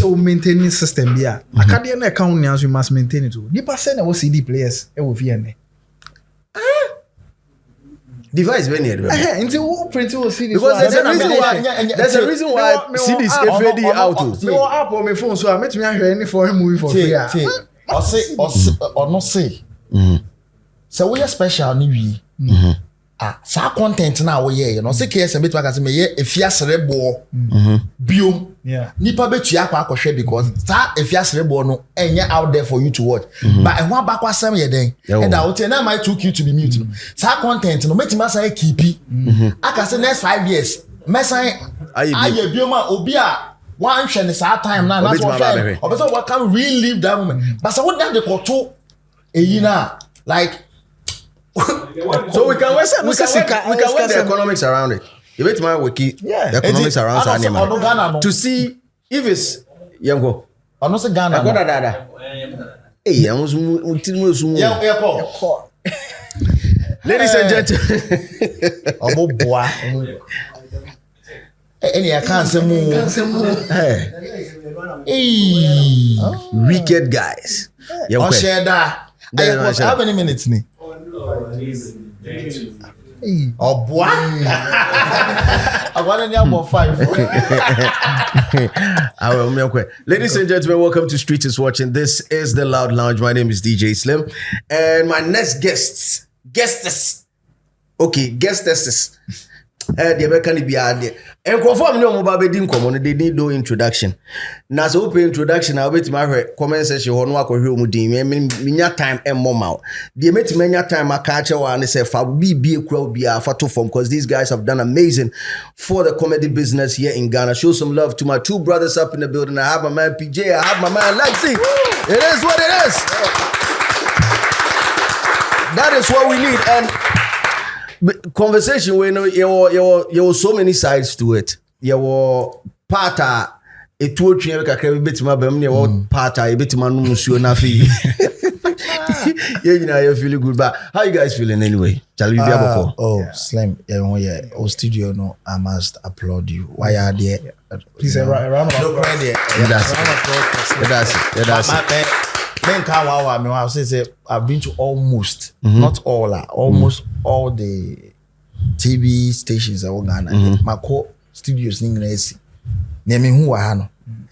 so maintaining system here. Acadian account now you must maintain it too. You pass any CD players e wo fi device when you until print will see because there's a reason why CDs FAD out. No app on my phone so I met me hear any foreign movie for free. Or say or not say. So we are special ni sa content na wo ye no say KSM bit waka say me ye efiasere bo biom nipa betua akwa because sa efiasere bo no enya out there for you to watch but e ho abakwa sam ye den and that would na my 2Q to be mute no sa content no metima say keep aka say next 5 years mesan aye biom a obi a one hwe sa time na that's what obeso what can relive that moment but so what that the koto eyi na like so we can work the economics around it. You bet my wiki the economics around Ghana to see if it's yango. I know say Ghana. Hey, ladies and gentlemen. Omo boy. Any I can't say more. Hey. Wicked guys. I'll share that. How many minutes ni? Oh boy. I want to know 5. I will make quick. Ladies and gentlemen, welcome to Street is Watching. This is the Loud Lounge. My name is DJ Slim. And my next guests. The American be there. And confirm no mobile bedding common, they need no introduction. Now, so open introduction, I'll bet my comment section on what we minya time and mom. The met many time I catch and they say, for be a crowd be a photo form because these guys have done amazing for the comedy business here in Ghana. Show some love to my two brothers up in the building. I have my man PJ, I have my man Lekzy. It is what it is. That is what we need. And conversation where there were so many sides to it. There were part it told you kakra bit ma bam ne part a bit ma no musuo na fi. Yeah, you feeling good, but how you guys feeling anyway? Shall we be able to? Slim, studio no, I must applaud you. Why are there? Please a round of applause. That's it. I've been to almost, not all, almost all the TV stations in Ghana. My core studios in English.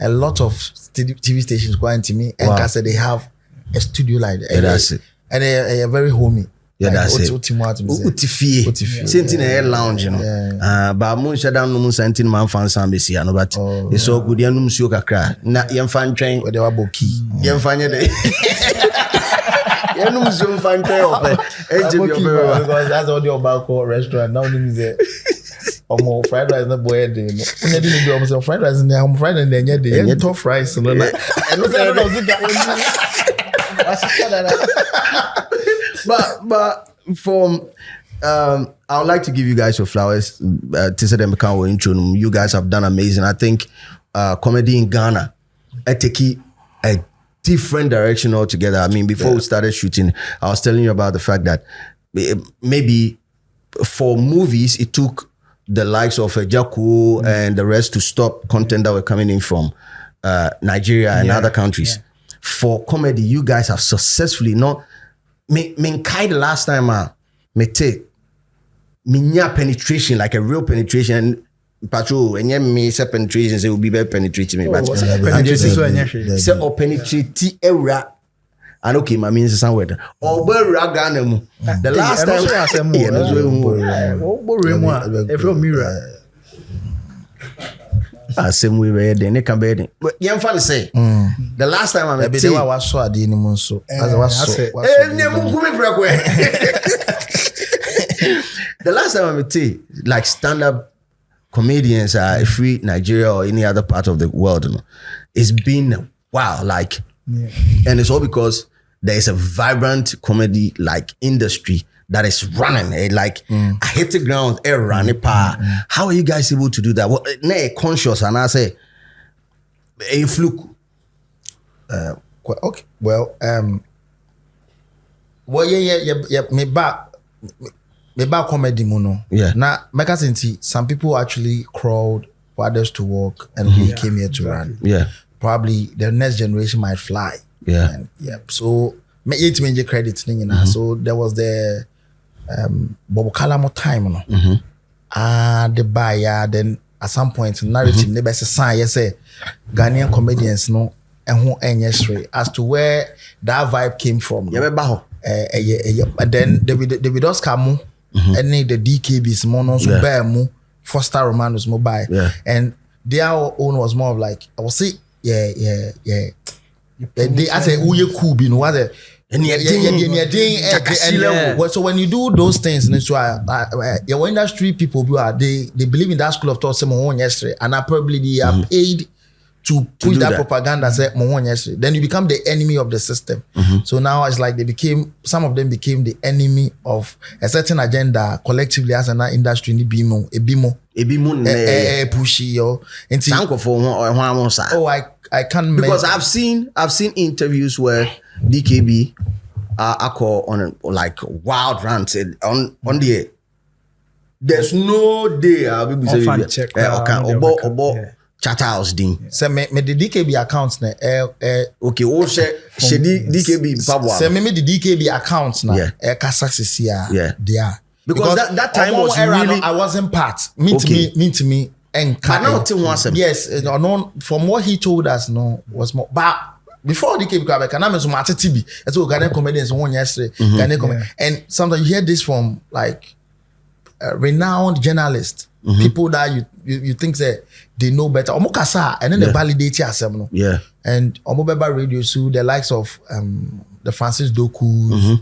A lot of TV stations going to me, and I said they have a studio like that. That's it. And they are very homey. Yeah, that's it. Utifie. Same in lounge, you know. But mun shada no mun santin man fan san be sia no but it's so good ya no musuo kakra. Na yem fan twen we dey wa boki. Yem fan ye dey. Ya no musuo fan twen ope. Because that's all the Obako restaurant now name is there. Omo fried rice na boy dey no. Unya di no be omo fried rice na omo fried and dey dey. Yen tough rice no na. But from I would like to give you guys your flowers. To say them become intro. You guys have done amazing. I think comedy in Ghana take a different direction altogether. I mean, before we started shooting, I was telling you about the fact that maybe for movies it took the likes of Jaku and the rest to stop content that were coming in from Nigeria and other countries. For comedy, you guys have successfully not. Me kai the last time me take minya penetration like a real penetration. Patrol and me say penetration say will be very penetrating me. But penetration say or penetrate era. And okay, my means somewhere. Or Ghana mu. The last time same way where they can be. But you funny say the last time I met you, I was so adi ni monso. The last time I met you, like stand-up comedians are free Nigeria or any other part of the world, you know, it's been wow, like, and it's all because there is a vibrant comedy like industry that is running, like I hit the ground, running power. How are you guys able to do that? Well, conscious, and I say, a fluke. Okay, well, me back comedy mono. Yeah. Now, some people actually crawled for others to walk, and we came here to run. Yeah. probably the next generation might fly. Yeah. And, so me it mean credit thing, so there was the Bobo Kalamo time, the buyer. Then at some point narrative never say say Ghanaian comedians no and who as to where that vibe came from. But then David Oscar any the DKBs mono so bear mu Foster Romanos mobile and their own was more of like I will say they I say uye kubi no was so when you do those things your industry people they believe in that school of thought say yesterday and probably they are paid to push that propaganda say yesterday. Then you become the enemy of the system. So now it's like some of them became the enemy of a certain agenda collectively as an industry ni bimo pushy yo. I can't because I've seen interviews where DKB are on like wild rants on the air. There's no day I'll be check chat house ding. So me the DKB accounts na okay, all share DKB Pabwa. So me the DKB accounts na kasa sisia they are because that time was really I wasn't part. Mean to me and yes, no, from what he told us was more but before DKB can I mention TB that's what Ghanaian comedians won yesterday. And sometimes you hear this from like renowned journalists, people that you think that they know better. Omokasa and then they validate yourself. Yeah. And Omobeba Radio so the likes of the Francis Doku,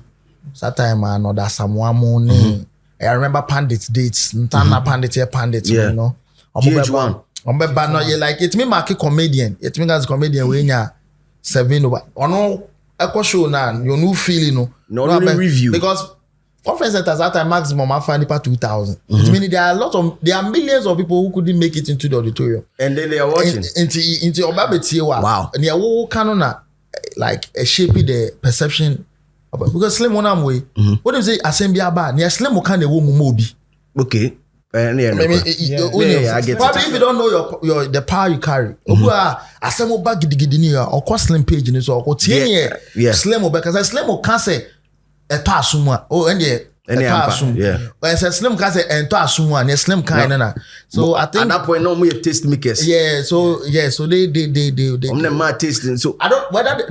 Satime and that Samuamo. I remember Pandit's dates. Ntana Pandit, you know. Omobeba no you like it me market comedian. It means as comedian we nya 7 over. Ono echo show na you no feeling no review because conference centers at time maximum I find it 2,000. It means there are millions of people who couldn't make it into the auditorium. And then they are watching. Into Obabeti. Wow. And they are all canona like shaping the perception of because Slim one way. What do you say? Assembly aba. Near Slim can the woman mobi. Okay. I get probably if you don't know your the power you carry. Assemble back gidini or Slim page in so or Slim because Slim can say a pasuma and when says Slim can say and pasuma and Slim kind so I think at that point no more taste makers so they my tasting so I don't whether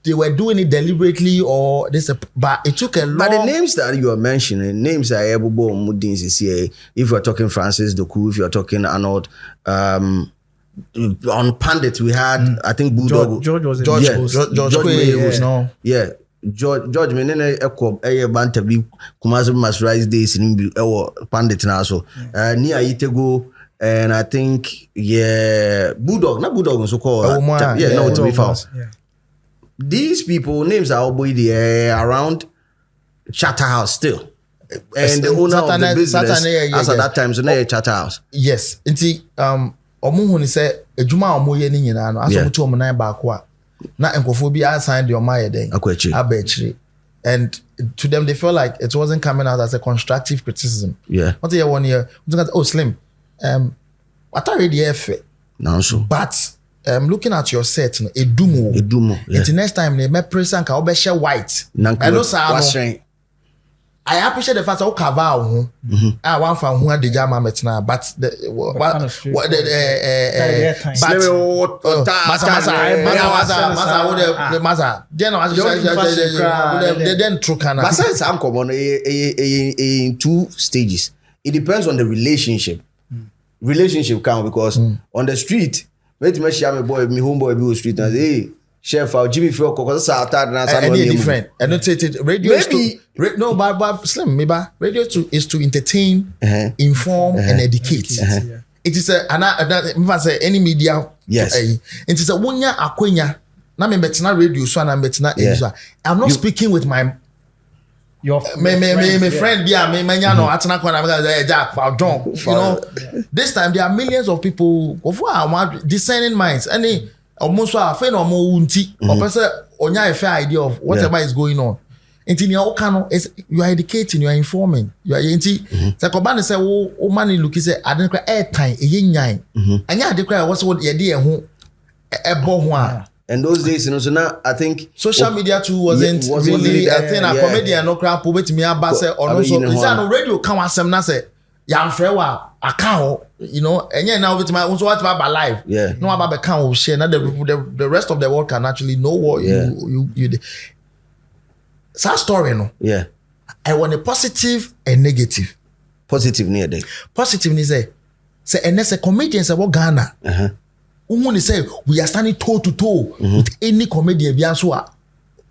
they were doing it deliberately or this but it took a long but the names that you are mentioning names are able mudins is here if you're talking Francis Doku if you're talking Arnold on Pandit we had I think Bulldog George was George menene ekọ banta bi Kumasi Masterize days in Pandit na so ni Ayitego and I think Bulldog so called to be found. These people names are all around Chatterhouse still and the owner of the business as at that time so na Chatterhouse yes nti omo hu say adwuma omo ye ni nyina no aso mutu omo nan ba ko a na enkofo bi assign the omo ye den abechiri and to them they felt like it wasn't coming out as a constructive criticism what you 1 year Slim what are the effort now so but looking at your set edumo the next time they make present ka obe share white I know sir I appreciate the fact that cover I want for who the jama metina but in 2 stages. It depends on the relationship count because on the street wait me share me boy me homeboy be on street and hey chef Jimmy Phil cause any different I don't say it radio no but Slim maybe radio is to entertain inform and educate it is say any media it is a wonya akwenya na me betina radio so na betina I'm not speaking with my your friend yeah me manya no atena kwa na Jack for John you know this time there are millions of people of discerning minds any almost a friend or more unti or person onya a fair idea of whatever is going on until you can is you are educating you are informing you are inti Sakobane say o man look say I didn't cry airtime e nyan anya de cry was what ye dey ho And those days, so now I think social media too wasn't really a thing. A comedian no crap with me about say or no so is on radio can wasem na say ya mfre wa aka you know and now with my so what about live no about be can share now the rest of the world can actually know what you did. Sad story no I want a positive and negative. Positive near day. Positive ni say and as a comedian say what Ghana when say we are standing toe to toe with any comedian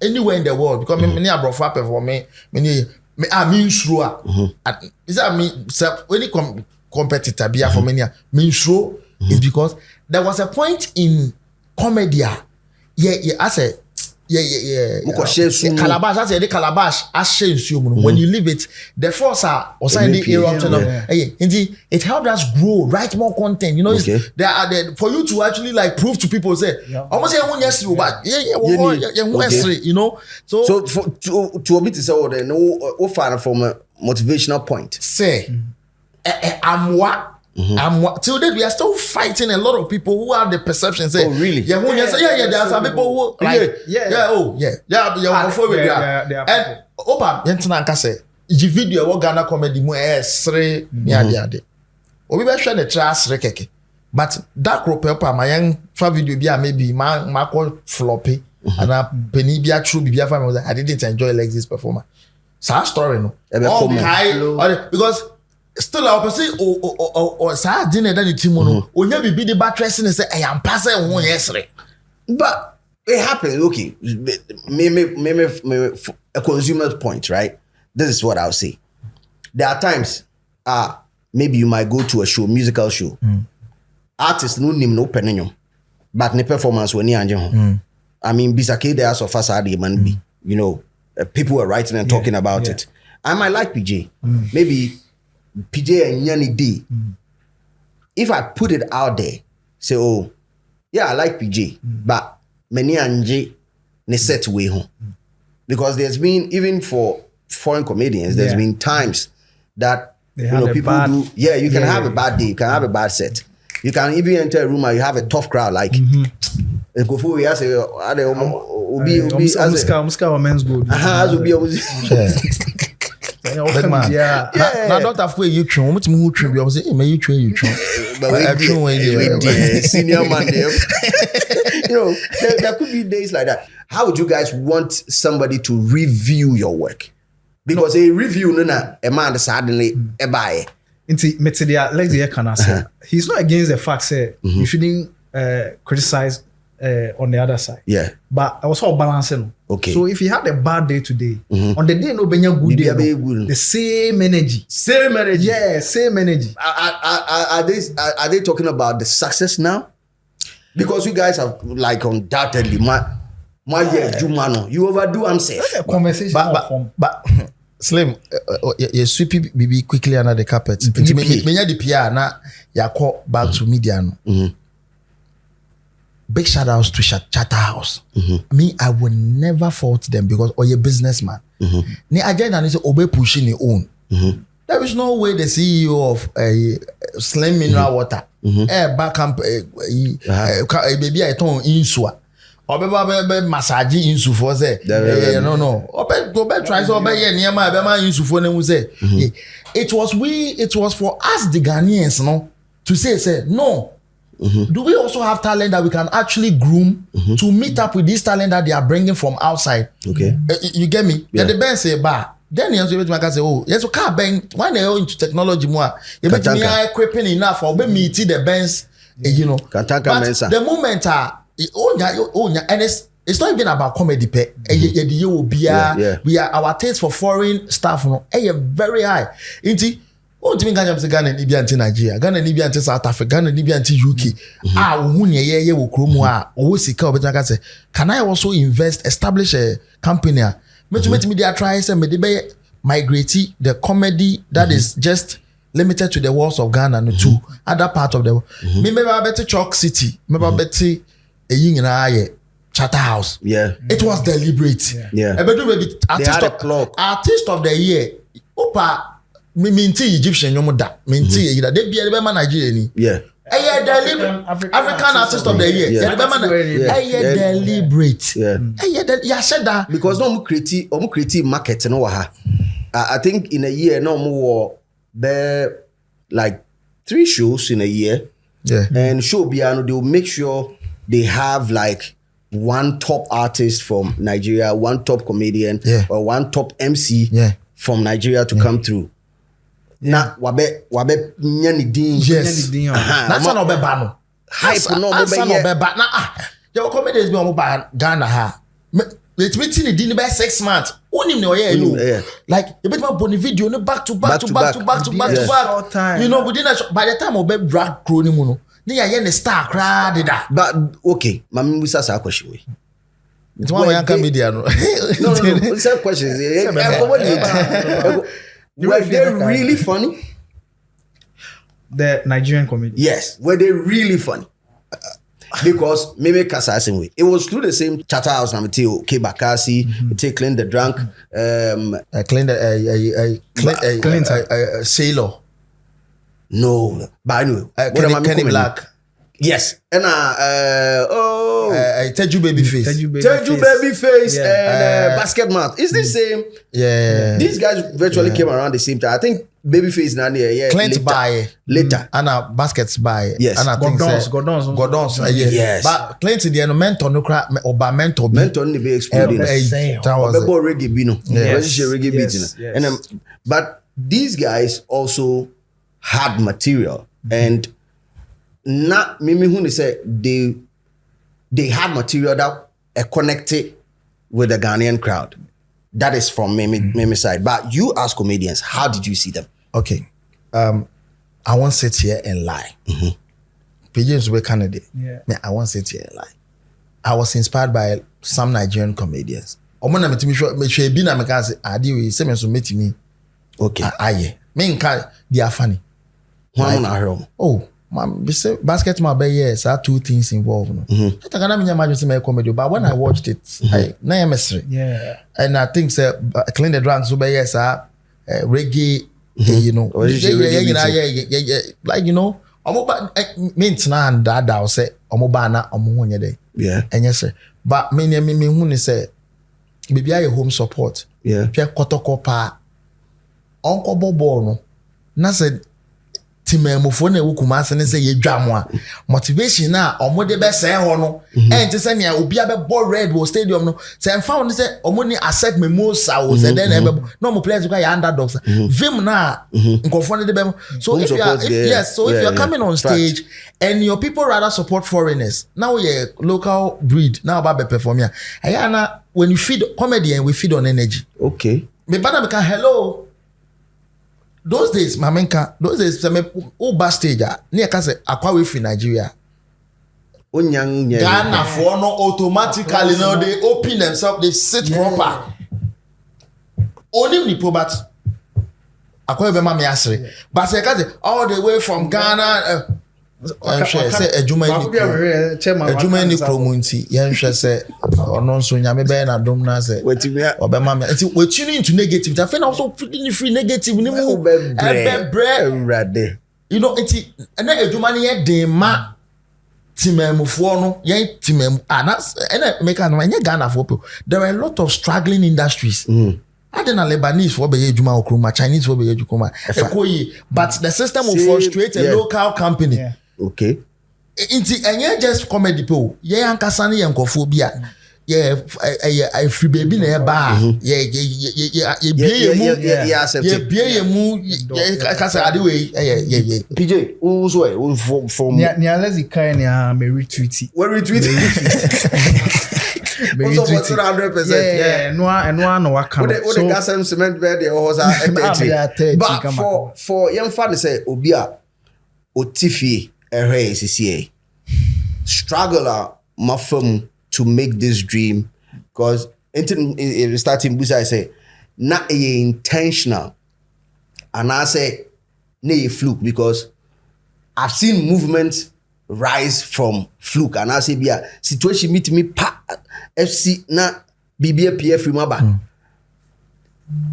anywhere in the world because many abroad perform me I mean sure is that me any competitor be for many mean sure is because there was a point in comedy I say calabash I say the calabash when you leave it the force are also in the eruption it helped us grow, write more content, you know. There are for you to actually like prove to people say almost but you know. So for to a bit is all the no fan from a motivational point say I'm till date we are still fighting a lot of people who have the perception say really there are some people who like and oba yentina nka say the video what Ghana comedy mu sre ni ade obi be hwe ne tra sre keke but that crop up my young fa video bi maybe ma call floppy and a penny bi a true bi a family I didn't enjoy Lekzy's performance. Sad story no because still I say or sa dinner that the team no onya bibi the battery say I am pass e won yesre but it happens. Okay, me a consumer's point, right? This is what I'll say. There are times maybe you might go to a show, musical show, artist no name no penenyo but ne performance when you I mean bisake there so far sad man be you know people were writing and talking about it. I might like PJ maybe PJ and Yanni D. If I put it out there, say, oh, yeah, I like PJ, but many anje ne set way home. Because there's been, even for foreign comedians, there's been times that people do, you can have a bad day, you can have a bad set. You can even enter a room and you have a tough crowd, like Kofu, we say, men's good. Now don't have you train. What you train? I say, may you train. But I train when you senior man. You know, there could be days like that. How would you guys want somebody to review your work? Because a review, a man suddenly a buy. Into Lekzy can say he's not against the fact that you shouldn't criticize on the other side. Yeah. But I was all balancing. Okay. So if he had a bad day today, on the day no benya good day, the same energy. Same energy. Yeah, same energy. Are they talking about the success now? Because you guys have like undoubtedly you overdo I'm safe. Conversation but Slim, you sweep BB quickly under the carpet. Menya the PR na ya call back to media no. Big shout outs to Chatterhouse. Me, I will never fault them because you're a businessman. Ne agenda is obey pushing your own. There is no way the CEO of Slim Mineral Water, back camp, baby, I told insua. Or be massage insu for say. No. Go back try so obey near my insu for them say. It was for us the Ghanaians, no, to say no. Do we also have talent that we can actually groom to meet up with this talent that they are bringing from outside? Okay, you get me? Yeah. The band say bar. Then you can say, oh, yes, okay, bang. When they are into technology more, you bet me are equipping enough or me the bands, you know. But the moment and it's not even about comedy pay. We are our taste for foreign stuff, no, very high. Oh, to me, Ghana is Ghana, Libya, and Nigeria, Ghana, Libya, and South Africa, Ghana, Libya, and UK. Will Kromo, but say, can I also invest, establish a company? Media tries and migrate the comedy that is just limited to the walls of Ghana and to other part of the world. Maybe I better Chalk City, maybe I better a yin and I. Chatterhouse. Yeah. It was deliberate. Yeah. I better maybe artist of the year. Opa. Minti Egyptian yomoda minti they be Nigeria ni African artist of the year. Deliberate. Yeah, said that because no creative market no I think in a year no more there like 3 shows in a year. Yeah. And show piano they will make sure they have like one top artist from Nigeria, one top comedian, or one top MC from Nigeria to come through. Na wabe nyani din. Yes. That's not obe no. Hype no obe ba na your comedians be omo ba Ghana ha. Let me tell you din be 6 months. Onim ne oye you. Like you bet my boni video no back to back. You know within by the time obe drag crew ni mu no. Ni ya ne star crowd da. But okay, mami musa sa question we. It's one young comedian. No. It's a question. Were they really funny? The Nigerian comedians. Yes, were they really funny? Because maybe Kasa way. It was through the same Chatter House. I'm tell K Bakasi, take Clean the Drunk, Clean Sailor. No, but anyway, Kenny Black. Yes, and Teju Babyface. Teju Babyface and Basket Mouth. It's the same. Yeah. These guys virtually came around the same time. I think Babyface now Clint by later. And Baskets by. Yes. And Gordons. Yes. But Clint the mentor no crack or by mentor. Mentor ni be exploding. That was reggae bino. Yes. Reggae beat. And but these guys also had material and not Mimi who say they had material that connected with the Ghanaian crowd. That is from Mimi side. But you as comedians, how did you see them? Okay. I won't sit here and lie. Pigeons were candidate. I won't sit here and lie. I was inspired by some Nigerian comedians. Omona metimi sure be na meka say ade we say me so metimi. Okay. Aye. Me nka they are funny. Oh, man, basket my bay, yes, I had 2 things involved. I can't imagine some comedy, but when I watched it, I and I think Clean the Drunk, so yes, reggae, you know, like you know, means and that I'll say, Omobana, Omonia day. Yeah. And yes, sir. But me who say, maybe I home support. Yeah. Pierre Kotokopa, Uncle Bobo, na said. Timemufo na ewu Kumasi ne say ye dwamwa motivation na omode be say ho no enti say ne obi abebo red wo stadium no say found say omoni accept memosa wo say then ebe no mo players go ya underdogs vim na nkofo ne de be so if you are if you are coming on stage and your people rather support foreigners now you local breed now about be perform here ayana when you feed comedy and we feed on energy. Okay, me bana me can hello. Those days, me backstage, near Kase, Aqua free Nigeria. Ghana for no automatically, no, they open themselves, they sit proper. Only the probat. Aqua Bema me asri. But say Kase, all the way from Ghana. Say a Jumani Promunti, Yansha say, or non so Yame Ben and Domna say, what you or Bema, we're tuning into negative. I feel also pretty free negative. You know, it's and then a Jumani de ma Timem Fuono, Yan Timem, and that's and make an Ghana for people. There are a lot of struggling industries. I didn't Lebanese for Bejuma Okruma, Chinese for Bejuma, but the system will frustrate a local company. Yeah. Okay. Inti enye just comedy people. Ye ankasa ne yankofo bia. Ye free baby na ba. Ye bie mu kasa ade we ye. PJ, who so from Nia Lekzy kai nia me retweet. We retweet. Also for 200%. Yeah. No waka. So the gas and cement bed the was but for young fan say obi a otifi struggle my firm to make this dream because it starting busa I say not intentional and I say nay fluke because I've seen movements rise from fluke and I say be a situation meet me pa FC na BBPF remember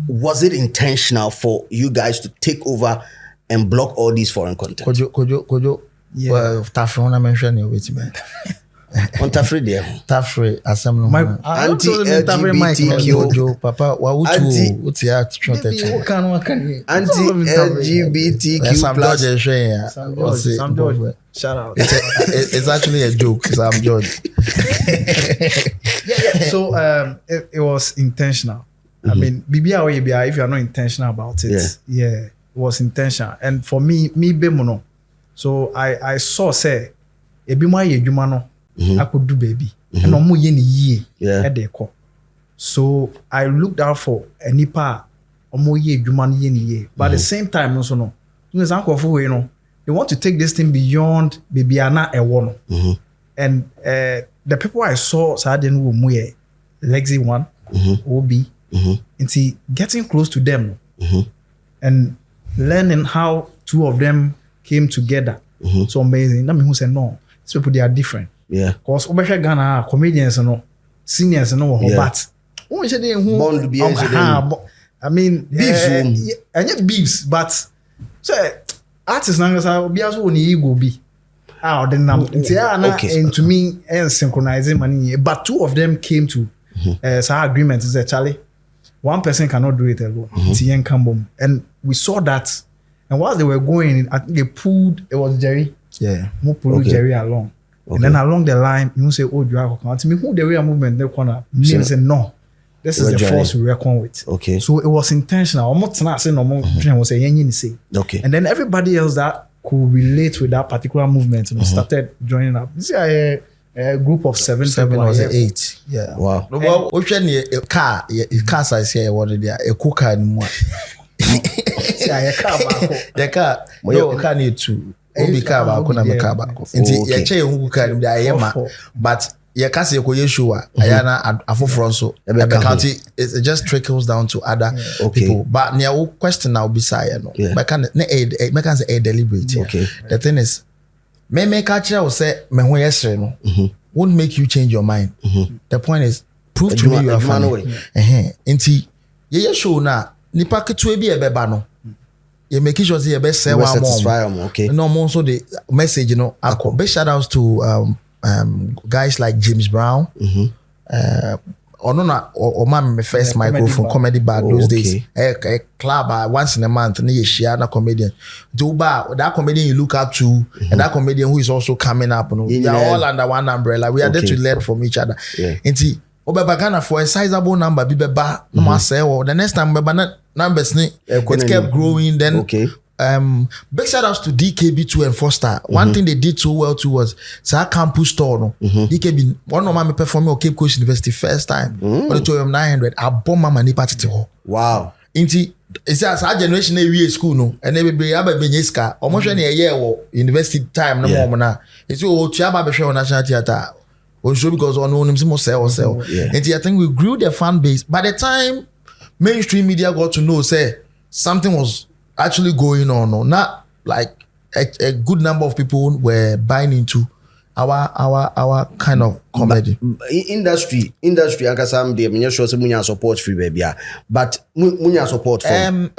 was it intentional for you guys to take over and block all these foreign content? Kojo Yeah. Well, Tafre on a mention you with me. On Tafre there. Tafre assembly. Anti-LGBTQ. Kojo, Papa, what's your Anti-LGBTQ plus. Sam George. Shout out. It's actually a joke. Sam George. So it was intentional. I mean, BBI, if you are not intentional about it, it was intentional. And for me bemono. So I saw say, ebi mo aye adwuma no, I could do baby. And omo ye ni yie e de ko. So I looked out for a nipa omo ye adwuma no ye ni yie. But at the same time also no, they want to take this thing beyond baby ana ewo no. And the people I saw Saden wo mu ye Lekzy one, Obi, into getting close to them and learning how two of them came together. So amazing. That mean who said no. These people they are different. Yeah. Because Obesha Ghana comedians no, seniors no, but who is they who? I mean beefs. And beefs, but so artists now be as one ego be. Then and to me and synchronizing money. But two of them came to agreement is Charlie. One person cannot do it alone. And we saw that. And while they were going, I think they pulled, it was Jerry. Yeah. Who pulled Jerry along. And then along the line, you say, oh, you are to me, who the real movement, they corner. Me say, no, this is the force we reckon with. Okay. So it was intentional. Almost not saying no more, was saying, okay. And then everybody else that could relate with that particular movement started joining up. This is a group of seven or 8. Yeah. Wow. Well, we can a car size here, what they are, a cooker anymore. The car need to be car back on a car back. Into chair who can be but your cast your Yeshua, Ayana, a full so the county it just trickles down to other people. But near question now beside no, I can't say deliberate. Okay. The thing is, may catch you say me who yesterday no won't make you change your mind. The point is prove to me you are funny. Into Yeshua na nipa ketu ebi ebeba no. You make sure say you best say one more. Okay. No more so the message, you know. Big shout outs to guys like James Brown. Or my first microphone comedy bar those days. A club once in a month, and you share a comedian. Do that comedian you look up to, and that comedian who is also coming up. We are all under one umbrella. We are there to learn from each other. Obebagana for a sizable number, Bibeba, no say, or the next time, numbers it kept growing. Then, big shout outs to DKB2 and Foster. One thing they did so well too was Sa Campus Store. No? DKB, one of my performing at Cape Coast University first time, auditorium 900. I bomb my money party. Wow. Inti, it's our generation a school no, and everybody have a benyeska. Almost any a year or university time no more na. It's all Chiaba Besho National Theatre. Also because on him sell. And I think we grew the fan base. By the time mainstream media got to know, say something was actually going on, or not like a good number of people were buying into our kind of comedy. Industry, Ankasam de me sure say munya support free baby. But munya support from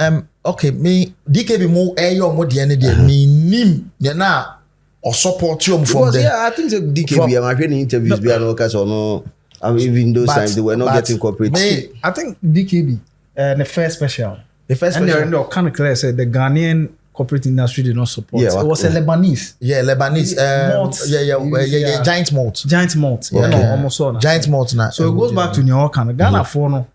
okay, me DKB mo eyo mo de me nim na or support you from there. Yeah, I think the DKB I'm hearing interviews be no case or no. Even those times they were not getting corporate. I think DKB the first special. And they're kind of clear said the Ghanaian corporate industry did not support. It was a Lebanese. Yeah, Lebanese. Giant malt. Giant malt. Almost on. Giant malt now. So it goes back to New York and Ghana for no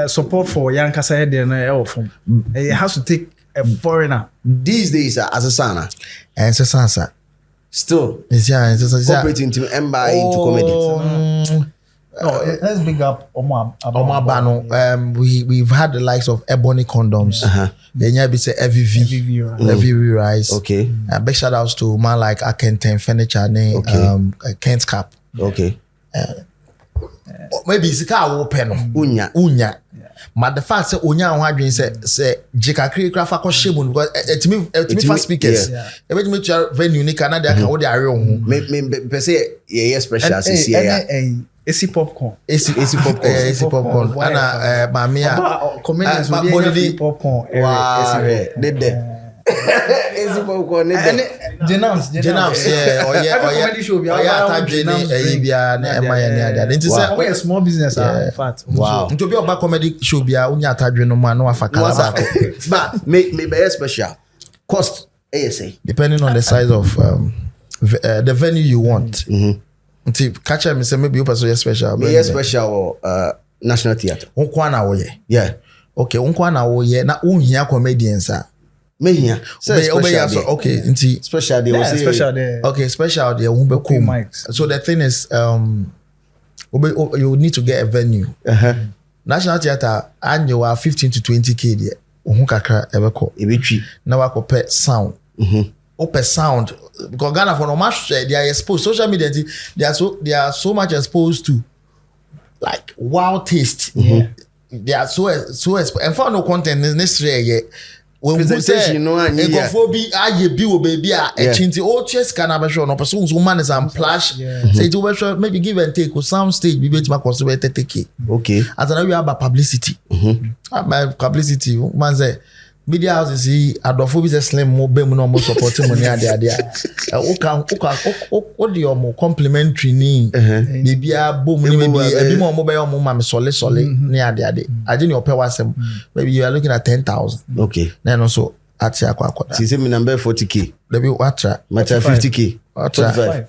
support for young Kasa there from. It has to take a foreigner. These days as a sana. And so sansa. Still. It's corporate into into comedy. No, let's big up Omar Bano. We've had the likes of Ebony Condoms. Then you be say EVV Rice. Okay. Big shout outs to man like Akenten Furniture name. Kent Cap. Okay. Maybe it's a open Unya. But the fact say Unya and Hadrin say Jika Krikra for Shimun because to me fast speakers. Every me venue unique and they can hold their own. Me say yeah special CC. AC popcorn. AC popcorn. Ana mamia. Comedians will be popcorn. Wow. Did AC popcorn. Jenams, yeah, or comedy show, a small business, in fact. Wow. To be about comedy show, be a unya atadwe no man no afakala. But maybe special cost ASA depending on the size of the venue you want. Until catch me say maybe you person special. Maybe special National Theatre. Unkwa na wo ye. Yeah. Okay, unkwa na wo ye na unhia comedians a. Me here. Okay, until special day. Yeah, special day. Okay, special day. Who be cool. So the thing is, you need to get a venue. National Theatre, and you are 15 to 20K there. Who kakra ebeko. Ebetwi. Na wako pet sound. Open sound because Ghana for no much they are exposed social media they are so much exposed to like wild taste. They are so and for no content is necessary yet. When presentation, you know, and be baby a chinty oh chest can have show no person so man is and plash say to maybe give and take with sound stage be bet cost 30K. Okay. As an we have publicity. My publicity man say media houses see adofo be slim mo be mo no mo support money ade what the more complimentary ni bibia bom ni maybe ebi mo be mo ma me sole ni ade aje ni ope wasem maybe you are looking at 10,000. Okay. Then also at akwa see me number 40K maybe watra matter 50K 45.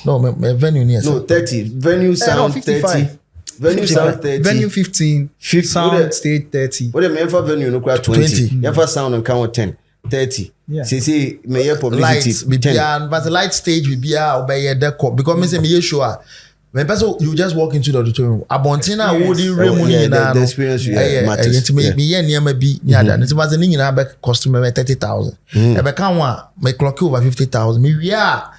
No me venue ni no 30 venue sound 30 venue sound 30 venue 15 sound stage 30 what the for venue no quite 20 you for sound and count 10 30 see me here publicity but the light stage will be obey decor because me say me sure when person you just walk into the auditorium abontina wo di remuni na the experience you matters me here near me be near that it was any na back customer 30,000 e be kan one me clock over 50,000 me we are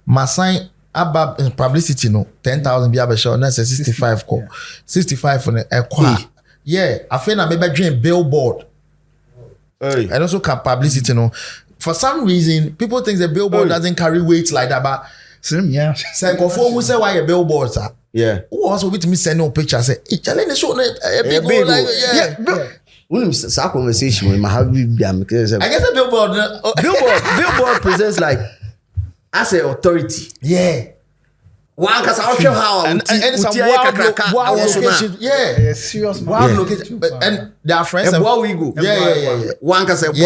my sign about publicity no 10,000 be able show na 65 call 65 for a kwa I feel na maybe dream billboard and also can publicity no for some reason people think the billboard doesn't carry weight like that but say who say why a billboard sir who also with me send no picture say challenge show a big like when sa conversation we have be because I guess a billboard presents like as an authority. One cause I'll show how and it's a wild location. Serious wild location. And their friends and where we go. One cause and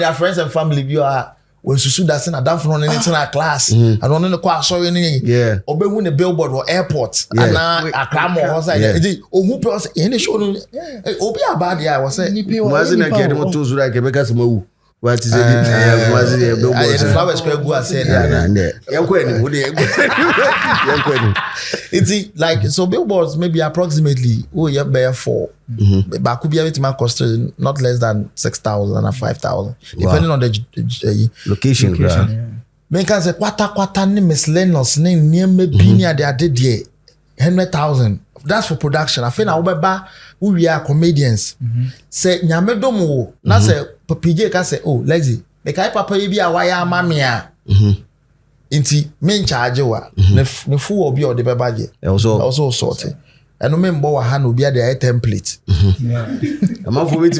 their friends and family you are when Susu that's in a down from anything in class. I don't know the quite sorry any or be when the billboard or airport and a cram or outside. Who person any show obi about there was say wasn't a get them tools like because mo what is it? Was it billboard? Flowers can go and say that. It's like so billboards maybe approximately bear for but could be everything cost not less than 6,000 or 5,000 depending on the location. Me can say kwata ni miscellaneous ni maybe near they did 100,000. That's for production. I feel now we are comedians. Say nyame domo na say PJ can say oh Lekzy the kai papa bi a wire mamia inti me charge wa ne fu obi o de bebaje also sorted and no member wa ha no bi a the template am for wait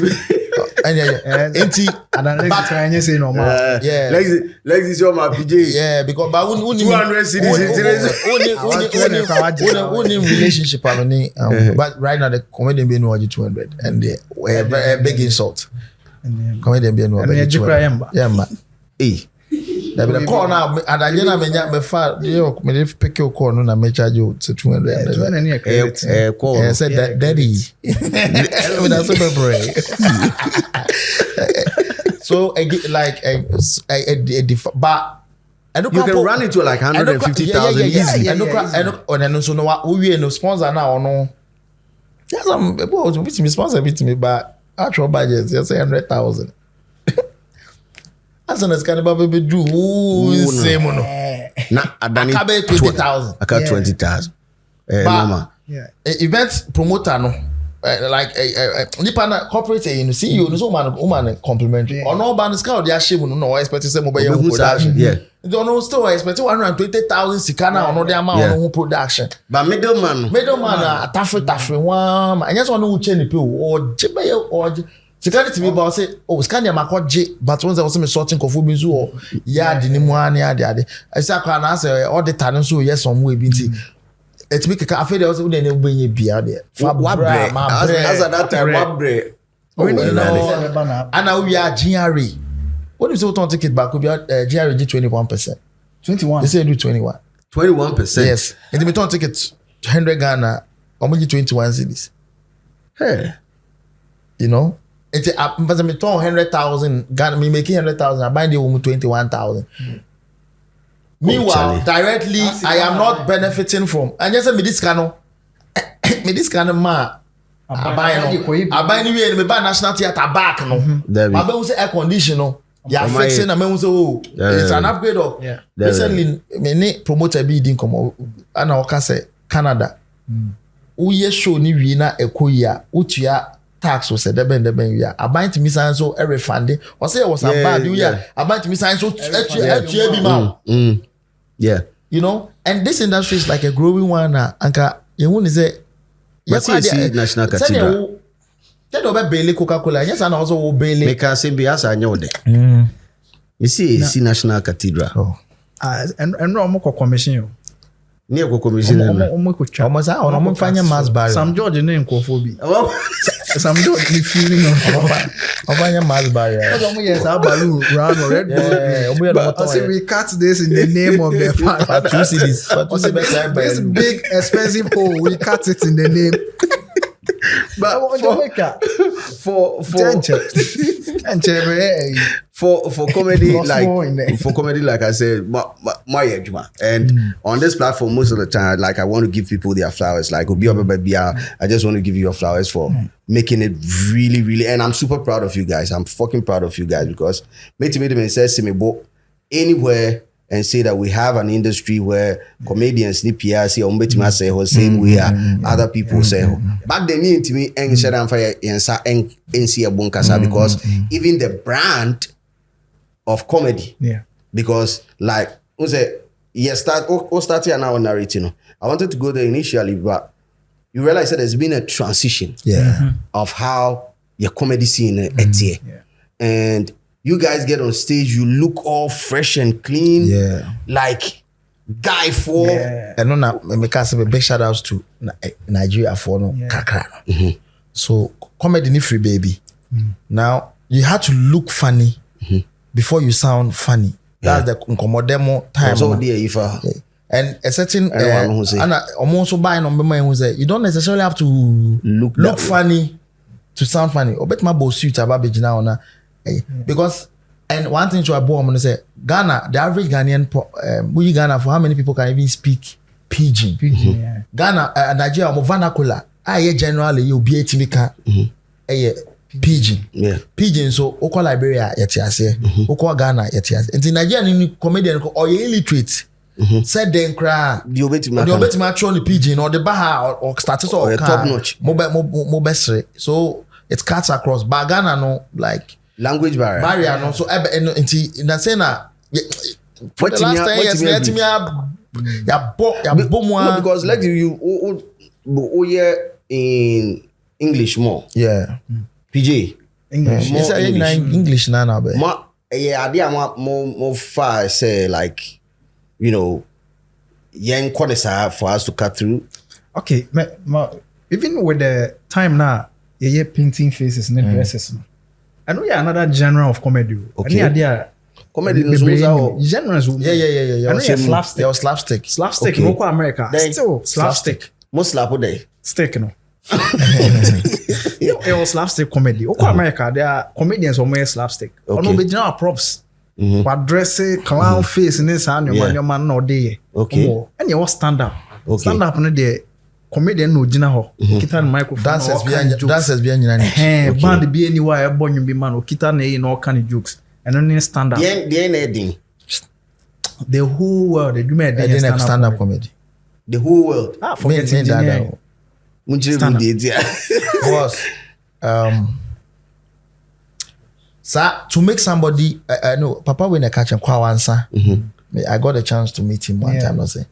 inti Lekzy try say normal Lekzy is your my PJ because ba 200 cedis only relationship alone but right now the comedian be no 200 and a big insult comedian be no 200 the call now adagena menya me fa me pick your call no na me charge you to 200 call said daddy that's so brave so like but you can run into like 150,000 easily and so no we no sponsor now no yes I'm with me sponsor with me but actual budget just 100,000 as an escanaba baby do same no na adani 20,000 aka 20,000 mama event promoter no like nipa na corporate you see you no so man complimentary or no ban scout dia shame no expect say mo be production don't know still expect 120,000 sikana or no dia ma on production but middleman tafre one and just one who change the people or jebe or Security me boss say, oh, scan your makoje, but once I was me sorting kofu binzu or ya di ni muani ade. I say I answer all the time so yes some way binti. It make a cafe there also when you bring your beer there. Wabre. As at that time, wabre. And now we are GRA. What is the total ticket back? We are GRA 21%. 21. They say do 21. 21%. Yes. And the total ticket 100 Ghana, only 21 cities. Hey. You know? It's a but me turn 100,000 Ghana, me making 100,000, I buy the woman 21,000. Meanwhile, directly I am not benefiting from. And just me this kind of I buy anyway, me buy National Theatre back no. My be say air condition no. Yeah, fixing and me say oh, it's an upgrade of. Yeah. Recently me promoter be din come and I say Canada. Uye show ni wi na ekoya utua tax was the ben we are about to miss so a refund or say it was a bad yeah about to miss so yeah, you know, and this industry is like a growing one anka you want to say see National Cathedral tell over Bailey Coca-Cola yes and also Bailey make us be as I know that you see National Cathedral and no more commission you near commission almost I'm finding mass barrier some George name cophobia some George feeling of mass barrier yes I balloon round or red bull we cut this in the name of the father this big expensive hole we cut it in the name but for comedy like I said my ejuma and on this platform most of the time like I want to give people their flowers like I just want to give you your flowers for making it really and I'm super proud of you guys. I'm fucking proud of you guys because me says anywhere and say that we have an industry where comedians need PRC or mbetima say the same way other people say. Back then, to me, and said I'm fire and see a bonkasa because even the brand of comedy, because like start here now narrating. I wanted to go there initially, but you realize that there's been a transition of how your comedy scene and you guys get on stage, you look all fresh and clean, like guy for. And no, me can say big shout outs to Nigeria for no kakra. So comedy ni free baby. Now you have to look funny before you sound funny. That's the demo time. So dear, and a certain and almost buying on my who say you don't necessarily have to look funny to sound funny. Or bet my boss suit about now na. Because and one thing to a boy I'm gonna say Ghana, the average Ghanaian we Ghana for how many people can even speak pidgin? Ghana, Nigeria, vernacular. Generally you be a timika pidgin. Pidgin so oko Liberia yetiase, oko Ghana yetiase. And in Nigeria ni comedian or illiterate. Said then cry the obeti on the pidgin or the baha or status or top notch. Mobile so it cuts across. But Ghana no like language barrier no so in that say na for the last 10 years let me ya bo mo because like you hear in English more PJ English more English na be idea more far say like you know yen corner for us to cut through okay even with the time now you painting faces and dresses I know you're another genre of comedy. Okay. Any idea? Comedy is genres. Yeah. I know you're slapstick. There was slapstick. Slapstick. Okay. Local America. Still slapstick. Most slap day. Stick no. It was slapstick comedy. Local America, there are comedians who make slapstick. Or no, but general props. But dress clown face in this hand, your man no day. Okay. And you was stand up. Okay. Stand up no day. Comedian no jina ho kita na microphone dancers be anyina band be anywhere ebonyu be man o kita na no kind of jokes and only stand up the whole world they do me stand up comedy the whole world forget that boss to make somebody no papa when I catch him kwa answer I got a chance to meet him one time I say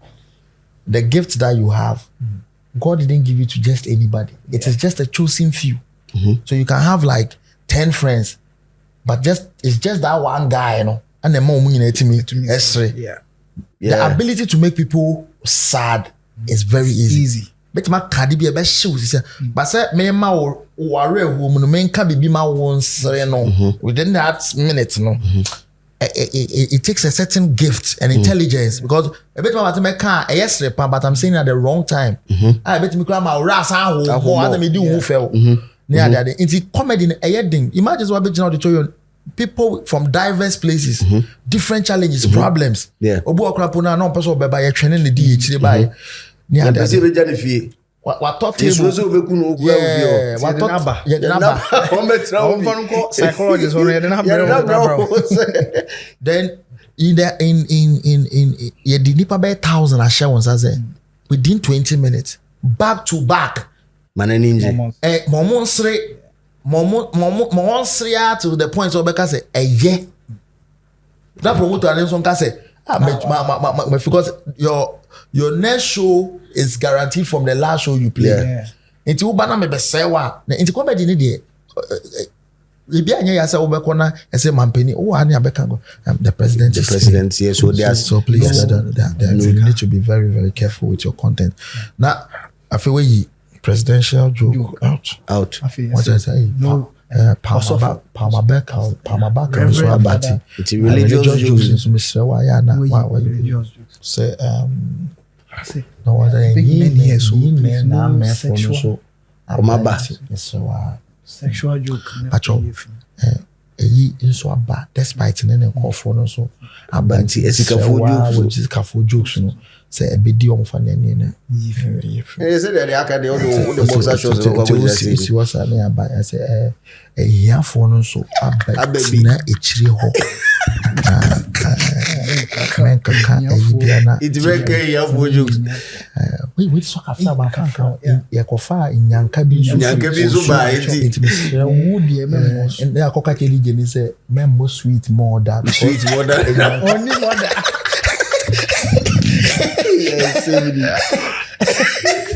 the gift that you have God didn't give it to just anybody. It is just a chosen few. So you can have like 10 friends, but it's just that one guy, you know, and the more money to me, Yeah. the ability to make people sad is very easy. But my cardi be a best shoes, but say me ma worry woman men can be my once, within that minute, no. It takes a certain gift and intelligence because a bit more make car yesterday, but I'm saying at the wrong time. I bet me grandma ras and me do who fell. Near that, it's comedy in a heading. Imagine what bit auditorium. People from diverse places, different challenges, problems. Yeah. Obu akrapona no person be by training the DH by. Near that. What talk This was over kuno yeah, what talk Psychologists then in nipa by 1,000 I share once say within 20 minutes back to back Mananinje. Momon to the point so Becca say yeah. That promoter and some can say because your next show is guaranteed from the last show you play. Yeah. Inti ubana me be sewa. Inti comedy ni de. Ibi anya ya say obekona e say mampeni. Oh ani abeka go. The president. The president. Yes. So please, you need to be very very careful with your content. Now, I feel we presidential joke out. What I say? No. Palma back. So abati. It's religious jokes. Mr. Waya na wa say no what I mean so sexual joke. So about despite any call for no so Abanti esika jokes no say a bit on for any na they say that they are the boxer shows see what's about I say a year for no so abeti na echire ho men kan bia it's very care for jokes we so after about kan ya kofa nyanka bi so ba it wo de men and ya koka keli geni say men mo sweet more than Only mother. yes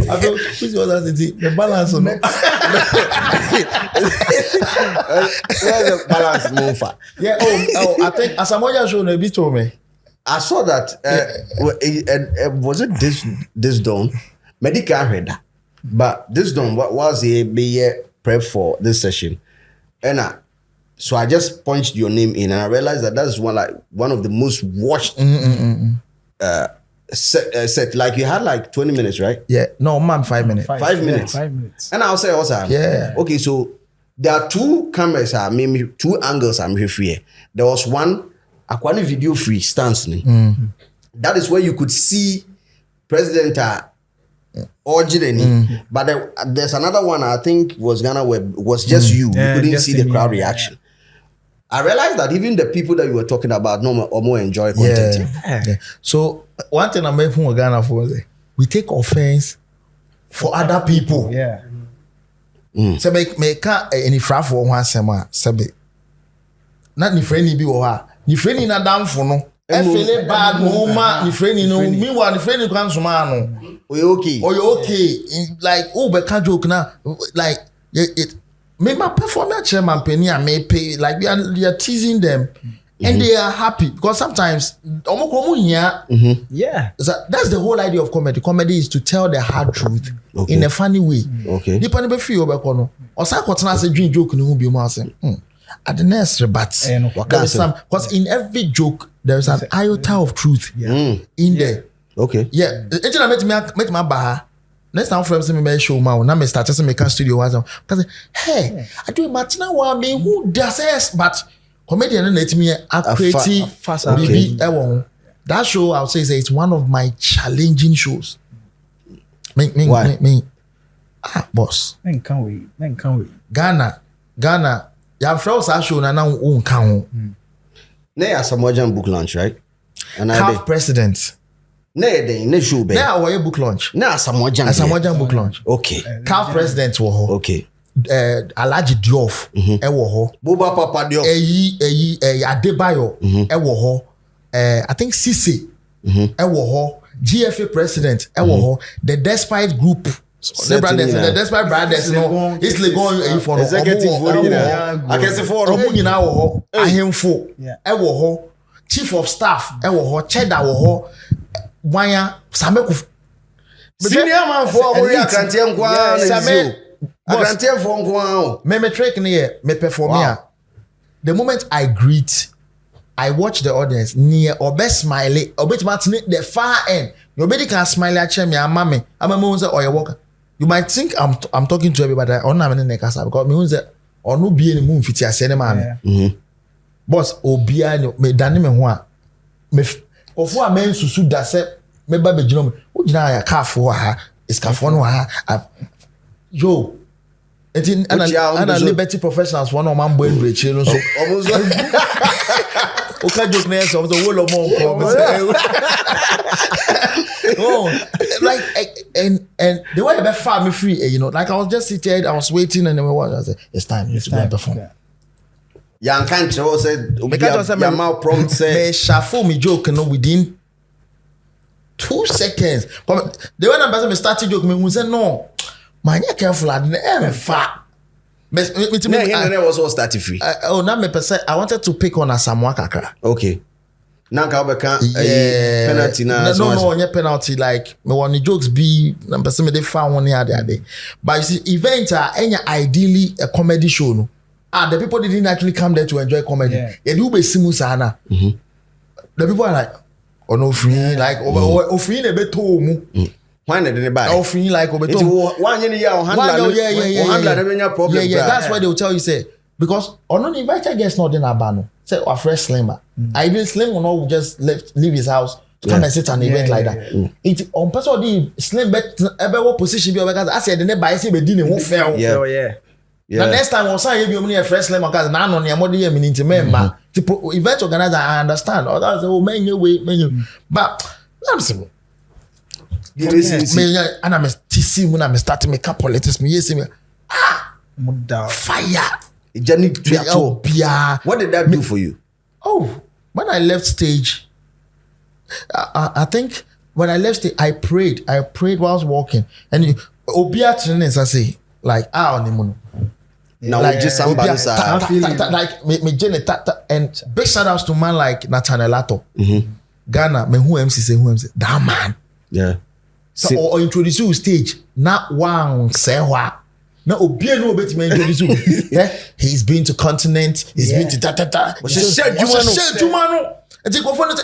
I feel which was that the balance no where's the balance no far yeah I think Asamoah show no bit to me I saw that was it this done medical header but this done what was a prep for this session and so I just punched your name in and I realized that that's one of the most watched set like you had like 20 minutes, right? Yeah, no man 5 minutes. 5 minutes. 5 minutes. And I'll say also yeah. Okay, so there are two cameras maybe two angles I'm here. There was one aquani video free stance. That is where you could see President Originality, but there's another one I think was Ghana where was just you couldn't see the crowd reaction. I realized that even the people that you were talking about or more enjoy content. Yeah. So one thing I'm making with Ghana for we take offense for other people. Yeah. So make any fra for one sema sebe. Not ni friend bi wo ha. Ni friend na down for no. E feel bad no ma ni friend no. Meanwhile ni friend kan so ma no. You okay. Like be can joke na like it me my performance chairman penny and me pay like we are teasing them and they are happy because sometimes yeah so that's the whole idea of comedy. Comedy is to tell the hard truth in a funny way. Okay. Nipa be feel obekono osa kwotena say dream joke ni hu bi mu ase at the next but because in every joke there is an iota of truth in there. Okay. Yeah, it's not met my bar. Next time friends me show ma na me start just make a studio was because hey I do imagine one me who does this but comedian na me a creative baby that show I would say it's one of my challenging shows. Me boss men can't wait Ghana ya friends that show na won kan ho na ya Samoa book launch right and half president ne show be na our book launch na Samoa book launch okay half president wo ho okay Alaji Diof e wo ho Boba Papa Diof eyi Adebayo e wo ho I think Cisse e wo ho GFA president e wo ho the Despite group The brothers, the Desperate Brothers, no, it's Legon for executive. I can say for Omu na wo ho, ahemfo, e wo ho, chief of staff, e wo ho, cheddar wo ho, wanya Sameku. Senior man for Amori Akrantie nkwa na zio. Akrantie for nkwa. Me trick ne me perform here. The moment I greet, I watch the audience near obe smile, obe matine the far end. Nobody can smile at me, I'm mammy. I'm a moon or your worker. You might think I'm talking to everybody on na me nekasa because me unze or no be any moon fit ya sene man. Boss obia me dani me ho a me ofo a men susu da se me ba be gino me o gina ya kafo ha iskafo no ha yo etin ana liberty professionals one man boy breche no so omozo o ka joke na so omozo wo lo mo ko oh like and the way they found me free you know like I was just sitting I was waiting and then I said it's time you to go and perform. Young country said your mouth prompt say they shuffle me joke no within 2 seconds. The one I'm me started joke me who said no man you careful I didn't fat. Me was all starting free. Oh now me person I wanted to pick on Asamoah Kakra. Okay. Now penalty na no penalty like me want the jokes be na person me dey found one here there. But you see event any ideally a comedy show no. The people didn't actually come there to enjoy comedy. They do be simusa na. The people are like no free like over free na be to mu. Why na dey buy? Free like over to. One year ya handler na benya problem. Yeah, that's why they will tell you say because on invited guests not in Abano. Say a fresh slimmer. I even slim will not just leave his house to come and sit at an event like that. It on person the slim bet ever what position be because I said the never say be dinner won't fail. Yeah. The next time on say you be a fresh slim because now on your mother year meaning to member. The event organizer I understand. Others oh menu but I'm simple. Me and I'm TC when I'm starting make up politics me yes me fire. What did that do for you? Oh, when I left stage, I think when I left stage, I prayed while I was walking. And Obia trainings, I say, like, on the moon. Now, like, just somebody like, me Jenny, and big shout outs to man like Nathaniel Lato. Ghana, me who MC say, that man. Yeah. So, or introduce you stage, not one, say what. Now, Obia no bet me introduce you. He's been to continent. He's been to ta. Jumano. I think go for it.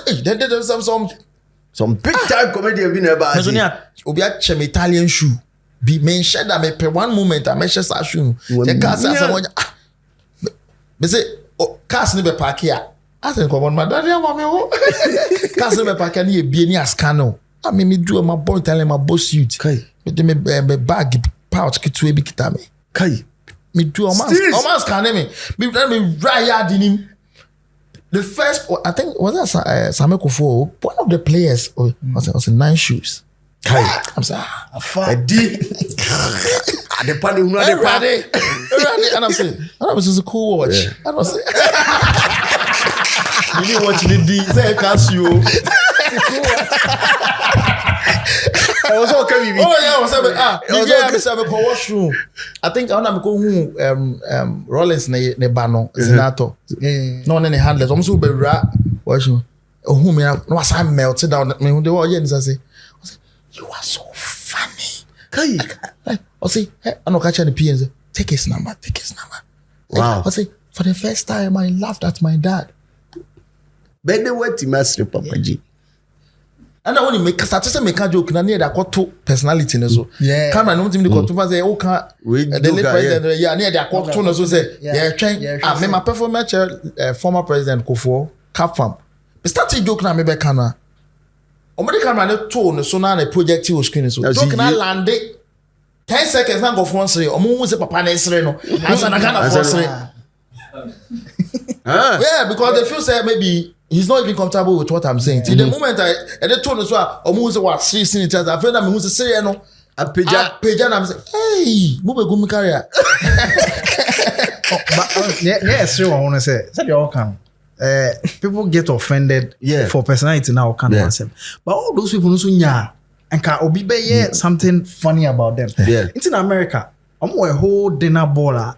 Some big time comedy been about. Obia chem Italian shoe. Be mentioned that me per one moment I mention sa shoe. The car say someone. Me say cars ni be park here. I say come on my daddy am me ho. Cars ni be park here ni be ni ascano. I mean me do my boy tell my boss suit. Me bag pouch kitwe bi kita me kai me do almost scan me right in the first I think was that Sameko for one of the players was 9 shoes kai I'm saying the party and I'm saying that was just a cool watch I was saying you didn't watch the D say Casio I was okay with I was a washroom. I think I want to go Rollins ne bano Zinato. No any handlers. I'm so be washroom. Oh me no I melted down me they were and say you are so funny. I say I no catch any PNs. Take his number. Wow. I say for the first time I laughed at my dad. But the word to master Papa G. And I want to make a joke na near that to personality so. Yeah. Camera no team the to say okay the late president near that to so say me my performance former president Kofo Capfam. Me start joke na me be kana. Omedi camera no to so na the project you screen so. Joke na land 10 seconds na go phone say omo say papa na sere no. Answer na kana phone say. Yeah, because they feel say maybe he's not even comfortable with what I'm saying. Till the moment I told us almost what seeing each other, I feel that me who's say no. I page and I'm saying, hey, move a good career. But yes, I want to say, that you all can. People get offended for personality now, can answer. But all those people who and can obi be something funny about them. Yeah. It's in America. I'm a whole dinner baller.